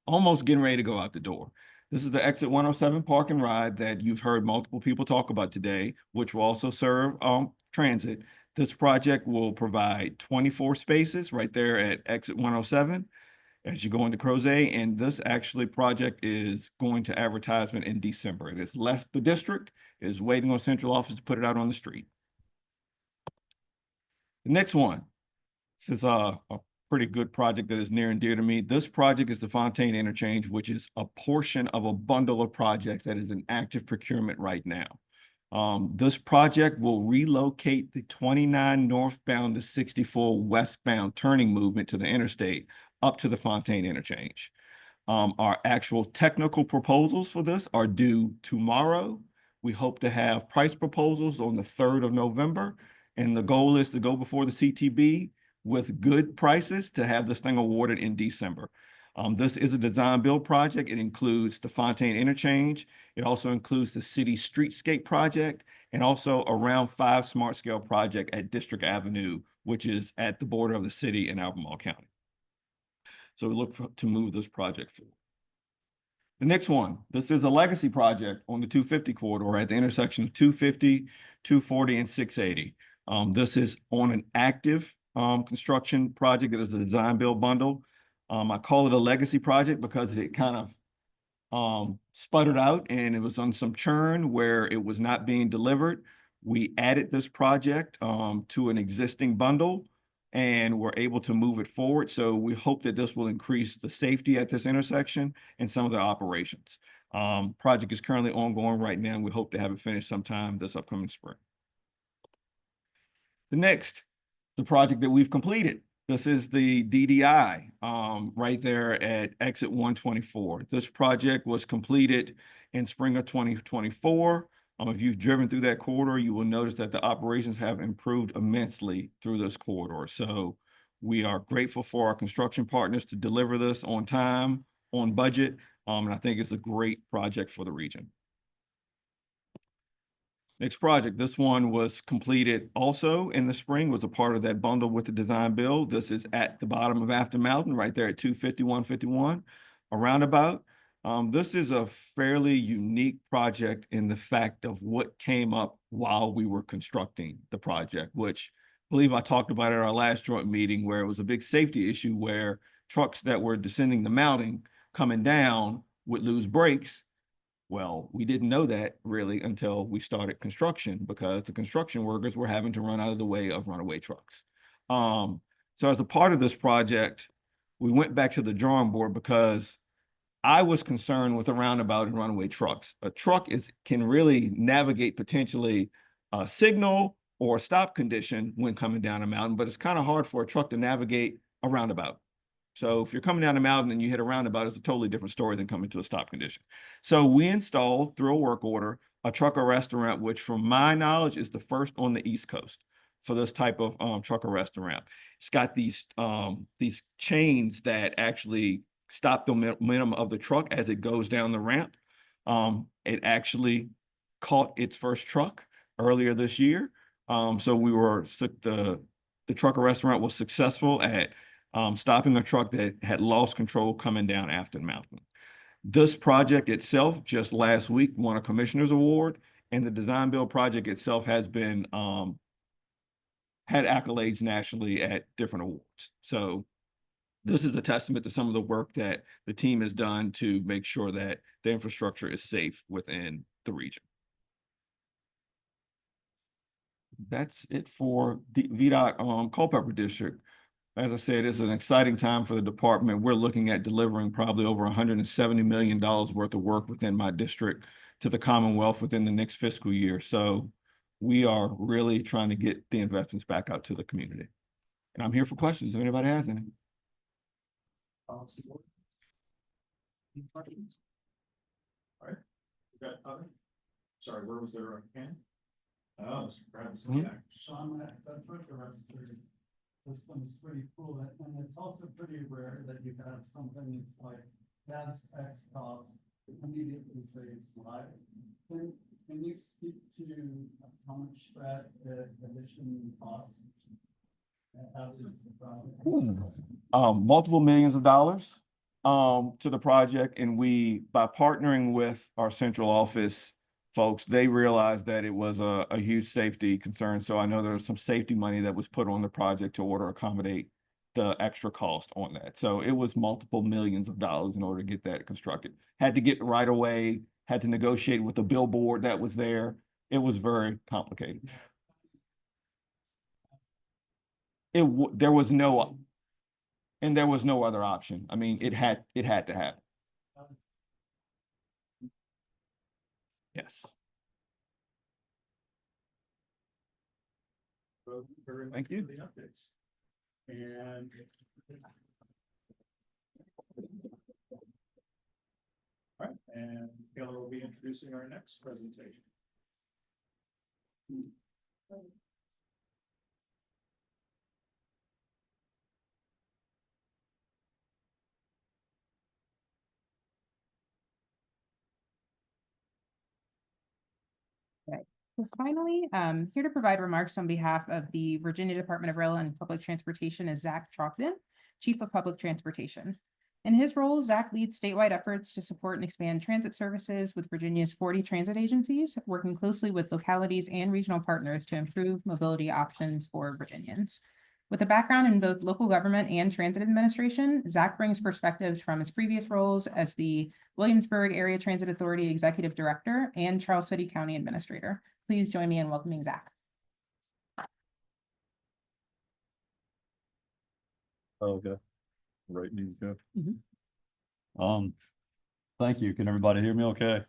almost getting ready to go out the door. This is the Exit 107 Park and Ride that you've heard multiple people talk about today, which will also serve transit. This project will provide 24 spaces right there at Exit 107 as you go into Crozet, and this actually project is going to advertisement in December. It has left the district, it is waiting on central office to put it out on the street. The next one, this is a pretty good project that is near and dear to me. This project is the Fontaine Interchange, which is a portion of a bundle of projects that is in active procurement right now. This project will relocate the 29 northbound to 64 westbound turning movement to the interstate up to the Fontaine Interchange. Our actual technical proposals for this are due tomorrow. We hope to have price proposals on the 3rd of November, and the goal is to go before the CTB with good prices to have this thing awarded in December. This is a design build project. It includes the Fontaine Interchange. It also includes the city streetscape project and also a round 5 smart scale project at District Avenue, which is at the border of the city in Albemarle County. So we look to move this project forward. The next one, this is a legacy project on the 250 corridor at the intersection of 250, 240, and 680. This is on an active construction project that is a design build bundle. I call it a legacy project because it kind of sputtered out and it was on some churn where it was not being delivered. We added this project to an existing bundle and we're able to move it forward. So we hope that this will increase the safety at this intersection and some of the operations. Project is currently ongoing right now, and we hope to have it finished sometime this upcoming spring. The next, the project that we've completed. This is the DDI right there at exit 124. This project was completed in spring of 2024. If you've driven through that corridor, you will notice that the operations have improved immensely through this corridor. So we are grateful for our construction partners to deliver this on time, on budget, and I think it's a great project for the region. Next project, this one was completed also in the spring, was a part of that bundle with the design build. This is at the bottom of Afton Mountain, right there at 250, 151, a roundabout. This is a fairly unique project in the fact of what came up while we were constructing the project, which I believe I talked about at our last joint meeting, where it was a big safety issue where trucks that were descending the mountain coming down would lose brakes. Well, we didn't know that really until we started construction, because the construction workers were having to run out of the way of runaway trucks. So as a part of this project, we went back to the drawing board because I was concerned with a roundabout and runaway trucks. A truck can really navigate potentially a signal or a stop condition when coming down a mountain, but it's kind of hard for a truck to navigate a roundabout. So if you're coming down a mountain and you hit a roundabout, it's a totally different story than coming to a stop condition. So we installed, through a work order, a truck arrest ramp, which from my knowledge is the first on the East Coast for this type of truck arrest ramp. It's got these chains that actually stop the momentum of the truck as it goes down the ramp. It actually caught its first truck earlier this year. So we were, the truck arrest ramp was successful at stopping a truck that had lost control coming down Afton Mountain. This project itself, just last week, won a commissioner's award, and the design build project itself has been had accolades nationally at different awards. So this is a testament to some of the work that the team has done to make sure that the infrastructure is safe within the region. That's it for the VDOT Culpeper District. As I said, it's an exciting time for the department. We're looking at delivering probably over $170 million worth of work within my district to the Commonwealth within the next fiscal year. So we are really trying to get the investments back out to the community. And I'm here for questions if anybody has any. Any questions? All right, we got other. Sorry, where was their hand? Oh, perhaps. Sean, that truck arrestor system is pretty cool, and it's also pretty rare that you have something that's like that's X cost immediately saves lives. Can you speak to how much that addition costs? Multiple millions of dollars to the project, and we, by partnering with our central office folks, they realized that it was a huge safety concern. So I know there was some safety money that was put on the project to accommodate the extra cost on that. So it was multiple millions of dollars in order to get that constructed. Had to get right away, had to negotiate with the billboard that was there. It was very complicated. There was no other option. I mean, it had to happen. Yes. Thank you for the updates. And all right, and Taylor will be introducing our next presentation. Right. So finally, here to provide remarks on behalf of the Virginia Department of Rail and Public Transportation is Zach Chalkton, Chief of Public Transportation. In his role, Zach leads statewide efforts to support and expand transit services with Virginia's 40 transit agencies, working closely with localities and regional partners to improve mobility options for Virginians. With a background in both local government and transit administration, Zach brings perspectives from his previous roles as the Williamsburg Area Transit Authority Executive Director and Charles City County Administrator. Please join me in welcoming Zach. Okay. Right. Thank you. Can everybody hear me okay?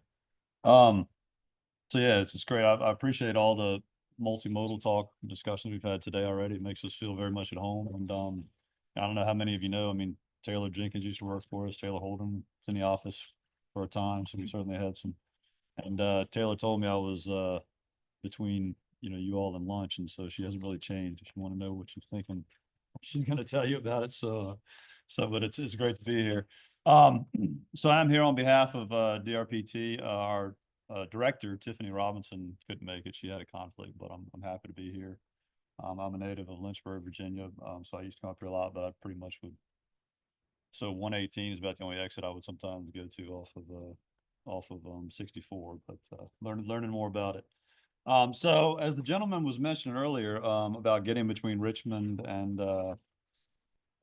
So yeah, it's just great. I appreciate all the multimodal talk discussions we've had today already. It makes us feel very much at home. And I don't know how many of you know, I mean, Taylor Jenkins used to work for us. Taylor Holden was in the office for a time. So we certainly had some, and Taylor told me I was between, you all and lunch. And so she hasn't really changed. If you want to know what she's thinking, she's going to tell you about it. But it's great to be here. So I'm here on behalf of DRPT. Our director, Tiffany Robinson, couldn't make it. She had a conflict, but I'm happy to be here. I'm a native of Lynchburg, Virginia, so I used to come up here a lot, but I pretty much would. So 118 is about the only exit I would sometimes go to off of 64, but learning more about it. So as the gentleman was mentioning earlier about getting between Richmond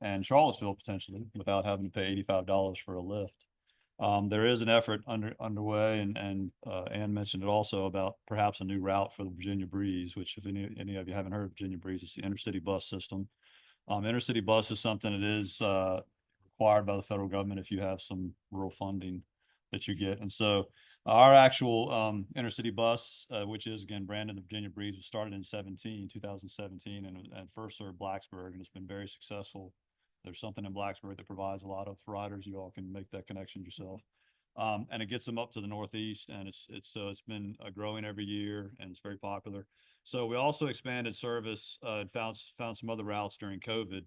and Charlottesville potentially without having to pay $85 for a lift. There is an effort underway, and Ann mentioned it also about perhaps a new route for the Virginia Breeze, which if any of you haven't heard of Virginia Breeze, it's the intercity bus system. Intercity bus is something that is required by the federal government if you have some rural funding that you get. And so our actual intercity bus, which is again branded the Virginia Breeze, was started in 2017 and first served Blacksburg, and it's been very successful. There's something in Blacksburg that provides a lot of riders. You all can make that connection yourself. And it gets them up to the Northeast, and it's been growing every year, and it's very popular. So we also expanded service and found some other routes during COVID.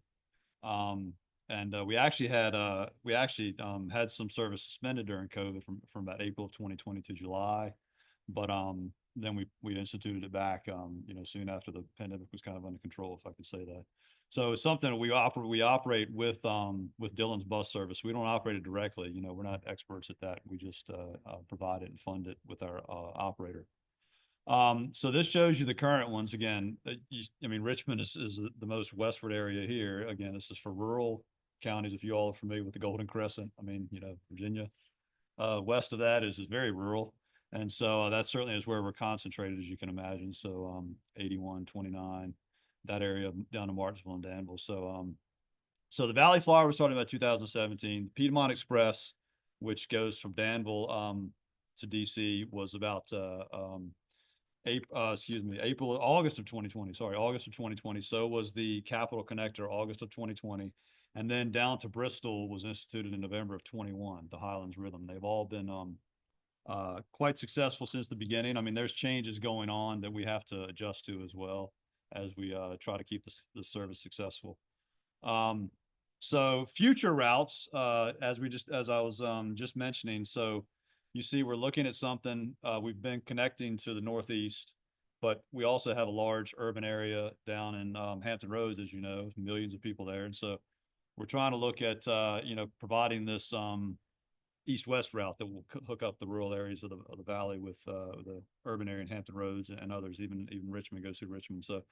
And we actually had some service suspended during COVID from about April of 2020 to July. But then we instituted it back, you know, soon after the pandemic was kind of under control, if I could say that. So it's something we operate with Dillon's bus service. We don't operate it directly. You know, we're not experts at that. We just provide it and fund it with our operator. So this shows you the current ones again. I mean, Richmond is the most westward area here. Again, this is for rural counties. If you all are familiar with the Golden Crescent, I mean, you know, Virginia. West of that is very rural. And so that certainly is where we're concentrated, as you can imagine. So 81, 29, that area down to Martinsville and Danville. So so the Valley Flyer was started about 2017. Piedmont Express, which goes from Danville to DC, was about August of 2020. Sorry, August of 2020. So was the Capital Connector, August of 2020. And then down to Bristol was instituted in November of 21, the Highlands Rhythm. They've all been quite successful since the beginning. I mean, there's changes going on that we have to adjust to as well as we try to keep the service successful. So future routes, as I was just mentioning, so you see we're looking at something, we've been connecting to the Northeast, but we also have a large urban area down in Hampton Roads, as you know, millions of people there. And so we're trying to look at, you know, providing this east-west route that will hook up the rural areas of the valley with the urban area in Hampton Roads and others, even Richmond, goes through Richmond. So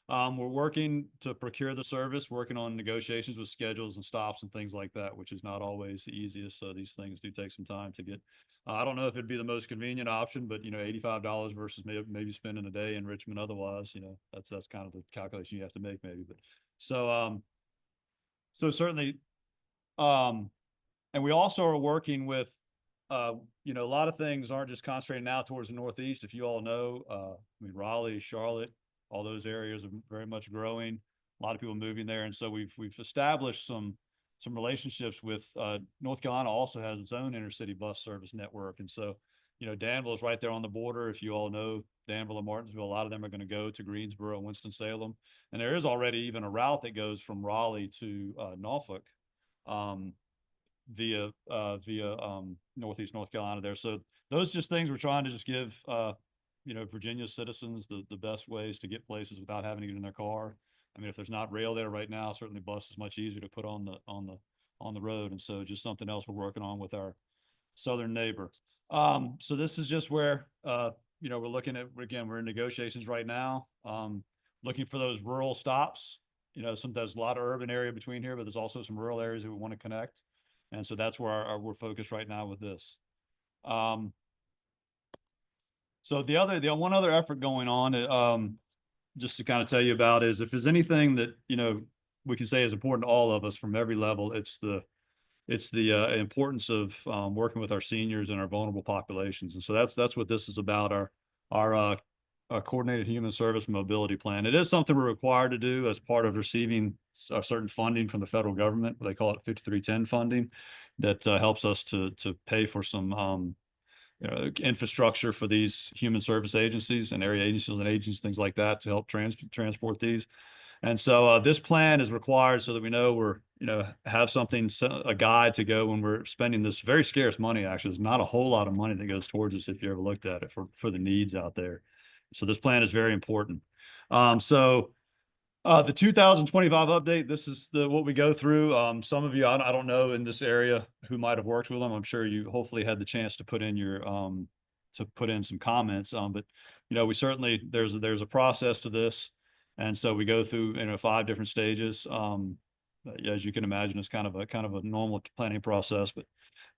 we're working to procure the service, working on negotiations with schedules and stops and things like that, which is not always the easiest. So these things do take some time to get. I don't know if it'd be the most convenient option, but you know, $85 versus maybe spending a day in Richmond otherwise, you know, that's kind of the calculation you have to make maybe. But so so certainly, and we also are working with, you know, a lot of things aren't just concentrated now towards the Northeast. If you all know, I mean, Raleigh, Charlotte, all those areas are very much growing. A lot of people moving there, and so we've established some relationships with. North Carolina also has its own intercity bus service network, and so, you know, Danville is right there on the border. If you all know Danville and Martinsville, a lot of them are going to go to Greensboro, Winston-Salem, and there is already even a route that goes from Raleigh to Norfolk via Northeast North Carolina there. So those just things we're trying to just give you know, Virginia citizens the best ways to get places without having to get in their car. I mean, if there's not rail there right now, certainly bus is much easier to put on the road. And so just something else we're working on with our southern neighbor. So this is just where you know, we're looking at, again, we're in negotiations right now, looking for those rural stops. You know, there's a lot of urban area between here, but there's also some rural areas that we want to connect. And so that's where we're focused right now with this. So the one other effort going on, just to kind of tell you about, is if there's anything that, you know, we can say is important to all of us from every level, it's the importance of working with our seniors and our vulnerable populations. And so that's what this is about, our coordinated human service mobility plan. It is something we're required to do as part of receiving certain funding from the federal government. They call it 5310 funding, that helps us to pay for some you know, infrastructure for these human service agencies and area agencies and agencies, things like that, to help transport these. And so this plan is required so that we know we're, you know, have something, a guide to go when we're spending this very scarce money. Actually, there's not a whole lot of money that goes towards this if you ever looked at it for the needs out there. So this plan is very important. The 2025 update, this is what we go through. Some of you, I don't know in this area who might have worked with them. I'm sure you hopefully had the chance to put in your some comments. But you know, we certainly, there's a process to this, and so we go through, you know, 5 different stages. As you can imagine, it's kind of a normal planning process. But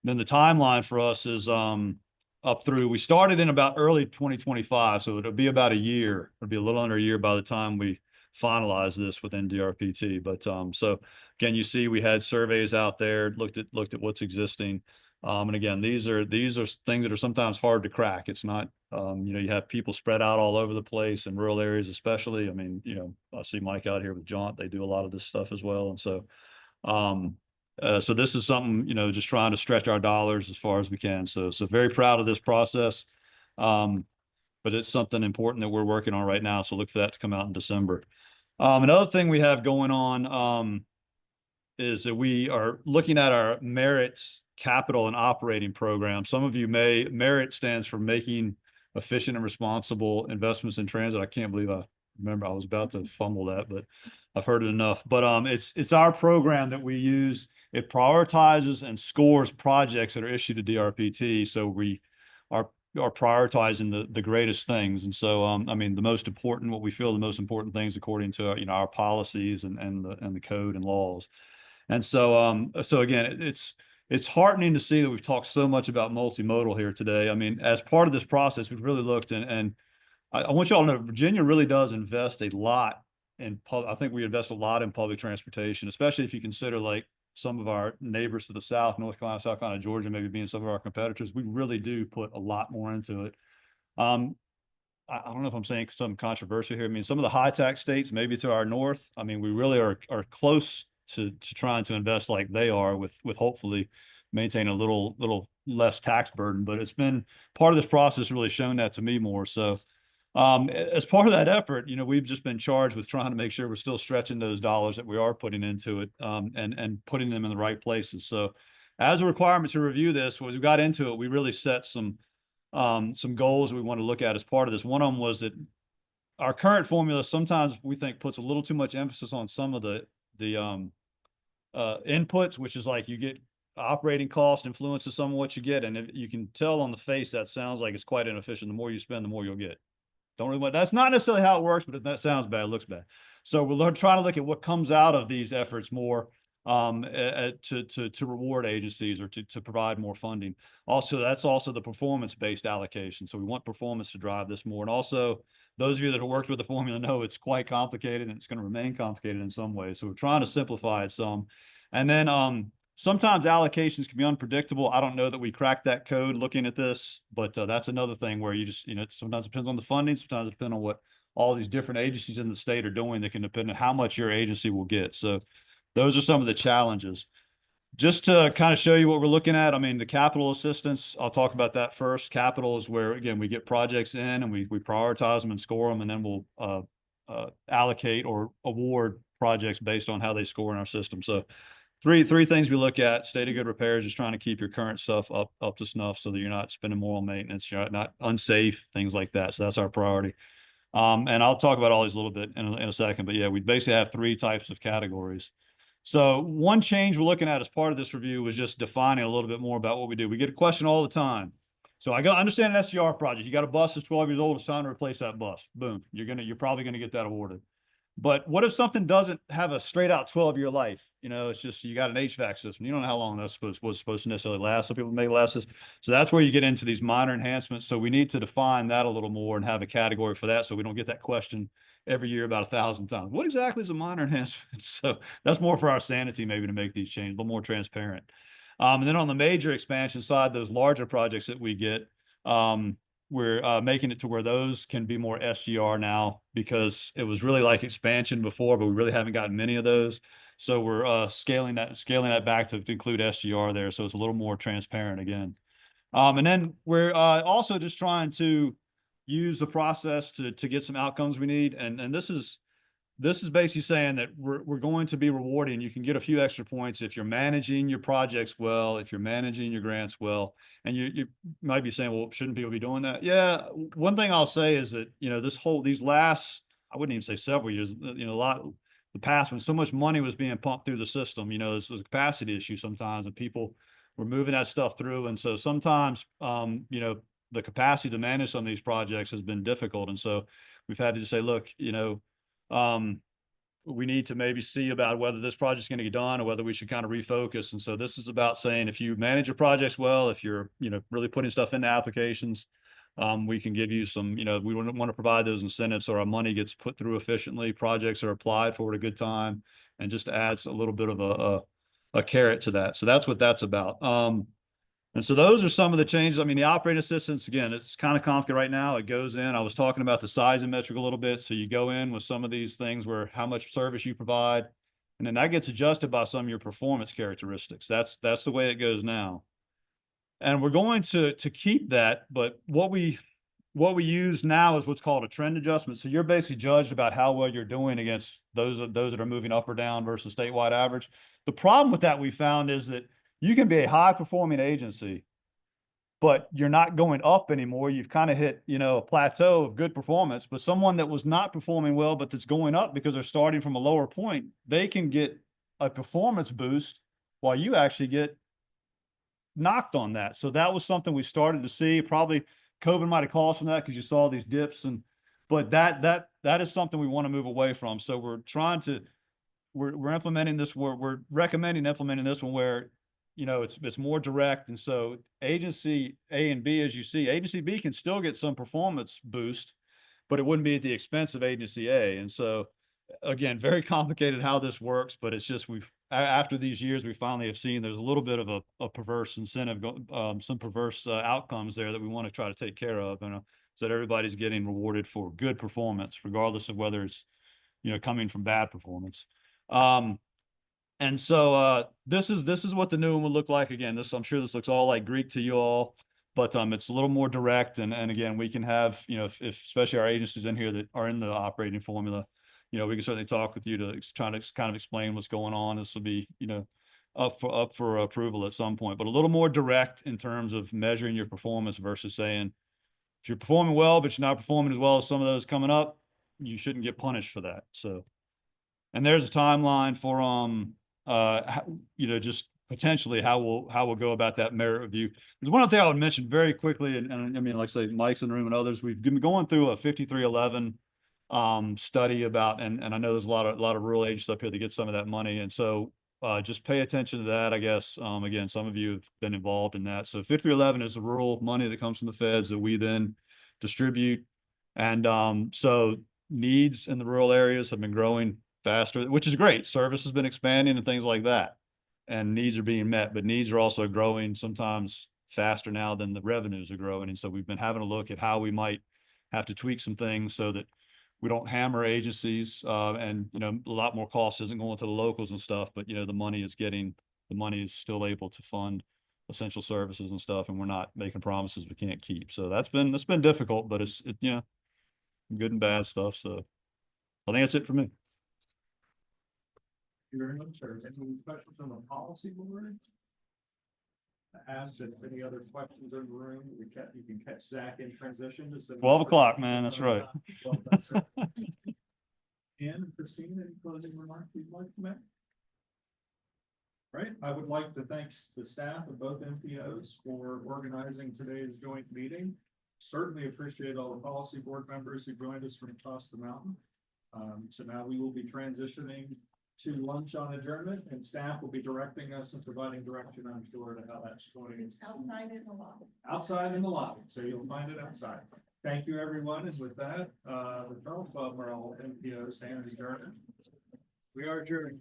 then the timeline for us is up through, we started in about early 2025, so it'll be about a year. It'll be a little under a year by the time we finalize this within DRPT. But so again, you see we had surveys out there, looked at what's existing. And again, these are things that are sometimes hard to crack. It's not, you know, you have people spread out all over the place in rural areas, especially. I mean, you know, I see Mike out here with Jaunt. They do a lot of this stuff as well. And so, so this is something, you know, just trying to stretch our dollars as far as we can. So very proud of this process. But it's something important that we're working on right now. So look for that to come out in December. Another thing we have going on is that we are looking at our merits capital and operating program. Some of you may, merit stands for making efficient and responsible investments in transit. I can't believe I remember I was about to fumble that, but I've heard it enough. But it's our program that we use. It prioritizes and scores projects that are issued to DRPT. So we are prioritizing the greatest things. And so, I mean, what we feel the most important things according to, our policies and the code and laws. And so, so again, it's heartening to see that we've talked so much about multimodal here today. I mean, as part of this process, we've really looked and I want y'all to know Virginia really does invest a lot I think we invest a lot in public transportation, especially if you consider like some of our neighbors to the south, North Carolina, South Carolina, Georgia, maybe being some of our competitors. We really do put a lot more into it. I don't know if I'm saying something controversial here. I mean, some of the high tax states, maybe to our north, I mean, we really are close to trying to invest like they are with hopefully maintain a little less tax burden. But it's been part of this process really shown that to me more. So as part of that effort, we've just been charged with trying to make sure we're still stretching those dollars that we are putting into it and putting them in the right places. So as a requirement to review this, when we got into it, we really set some goals we want to look at as part of this. One of them was that our current formula sometimes we think puts a little too much emphasis on some of the inputs, which is like you get operating cost influences some of what you get. And if you can tell on the face, that sounds like it's quite inefficient. The more you spend, the more you'll get. Don't really want, that's not necessarily how it works, but if that sounds bad, it looks bad. So we're trying to look at what comes out of these efforts more to reward agencies or to provide more funding. Also, that's also the performance-based allocation. So we want performance to drive this more. And also, those of you that have worked with the formula know it's quite complicated and it's going to remain complicated in some ways. So we're trying to simplify it some. And then sometimes allocations can be unpredictable. I don't know that we cracked that code looking at this, but that's another thing where you just, sometimes it depends on the funding, sometimes it depends on what all these different agencies in the state are doing that can depend on how much your agency will get. So those are some of the challenges. Just to kind of show you what we're looking at, I mean, the capital assistance, I'll talk about that first. Capital is where, again, we get projects in and we prioritize them and score them, and then we'll allocate or award projects based on how they score in our system. So three things we look at: state of good repairs, just trying to keep your current stuff up to snuff so that you're not spending more on maintenance, you're not unsafe, things like that. So that's our priority. And I'll talk about all these a little bit in a second, but yeah, we basically have three types of categories. So one change we're looking at as part of this review was just defining a little bit more about what we do. We get a question all the time. So I understand an SGR project. You got a bus that's 12 years old, it's time to replace that bus. Boom. You're probably gonna get that awarded. But what if something doesn't have a straight out 12-year life? It's just you got an HVAC system. You don't know how long was supposed to necessarily last. Some people may last this. So that's where you get into these minor enhancements. So we need to define that a little more and have a category for that so we don't get that question every year about 1,000 times. What exactly is a minor enhancement? So that's more for our sanity maybe to make these changes, a little more transparent. And then on the major expansion side, those larger projects that we get, we're making it to where those can be more SGR now, because it was really like expansion before, but we really haven't gotten many of those. So we're scaling that back to include SGR there. So it's a little more transparent again. And then we're also just trying to use the process to get some outcomes we need. And this is basically saying that we're going to be rewarding. You can get a few extra points if you're managing your projects well, if you're managing your grants well. And you might be saying, well, shouldn't people be doing that? Yeah. One thing I'll say is that, these last, I wouldn't even say several years, the past, when so much money was being pumped through the system, there's a capacity issue sometimes, and people were moving that stuff through. And so sometimes, the capacity to manage some of these projects has been difficult. And so we've had to just say, look, we need to maybe see about whether this project is going to get done or whether we should kind of refocus. And so this is about saying, if you manage your projects well, if you're, really putting stuff into applications, we can give you some, we want to provide those incentives so our money gets put through efficiently, projects are applied for at a good time, and just adds a little bit of a carrot to that. So that's what that's about. And so those are some of the changes. I mean, the operating assistance, again, it's kind of complicated right now. It goes in, I was talking about the sizing metric a little bit. So you go in with some of these things where how much service you provide, and then that gets adjusted by some of your performance characteristics. That's the way it goes now. And we're going to keep that, but what we use now is what's called a trend adjustment. So you're basically judged about how well you're doing against those that are moving up or down versus statewide average. The problem with that we found is that you can be a high performing agency but you're not going up anymore. You've kind of hit, you know, a plateau of good performance. But someone that was not performing well, but that's going up because they're starting from a lower point, they can get a performance boost while you actually get knocked on that. So that was something we started to see. Probably COVID might have caused some of that because you saw these dips, and but that is something we want to move away from. So we're trying to we're implementing this. We're recommending implementing this one where, you know, it's more direct. And so agency A and B, as you see, agency B can still get some performance boost, but it wouldn't be at the expense of agency A. And so again, very complicated how this works, but it's just after these years, we finally have seen there's a little bit of a perverse incentive, some perverse outcomes there that we want to try to take care of, and so that everybody's getting rewarded for good performance, regardless of whether it's, you know, coming from bad performance. And so this is what the new one would look like. Again, I'm sure this looks all like Greek to you all, but it's a little more direct. And again, we can have, you know, if especially our agencies in here that are in the operating formula, you know, we can certainly talk with you to try to kind of explain what's going on. This will be, you know, up for approval at some point, but a little more direct in terms of measuring your performance versus saying, if you're performing well, but you're not performing as well as some of those coming up, you shouldn't get punished for that. So, and there's a timeline for, you know, just potentially how we'll go about that merit review. There's one other thing I would mention very quickly, and I mean, like I say, Mike's in the room and others, we've been going through a 5311 study about, and I know there's a lot of rural agencies up here that get some of that money. And so just pay attention to that, I guess. Again, some of you have been involved in that. So 5311 is the rural money that comes from the feds that we then distribute. And so needs in the rural areas have been growing faster, which is great. Service has been expanding and things like that, and needs are being met, but needs are also growing sometimes faster now than the revenues are growing. And so we've been having a look at how we might have to tweak some things so that we don't hammer agencies, and, you know, a lot more cost isn't going to the locals and stuff, but, you know, the money is still able to fund essential services and stuff, and we're not making promises we can't keep. So that's been difficult, but it's you know, good and bad stuff. So I think that's it for me. Thank you very much, sir. Any questions on the policy board? I asked if any other questions in the room. You can catch Zach in transition. 12 o'clock, man. That's right. And Christine, any closing remarks you'd like to make? Right. I would like to thank the staff of both MPOs for organizing today's joint meeting. Certainly appreciate all the policy board members who joined us from across the mountain. So now we will be transitioning to lunch on adjournment, and staff will be directing us and providing direction, I'm sure, to how that's going. It's outside in the lobby. Outside in the lobby, so you'll find it outside. Thank you, everyone, and with that, the Albemarle MPO stands adjourned. We are adjourned.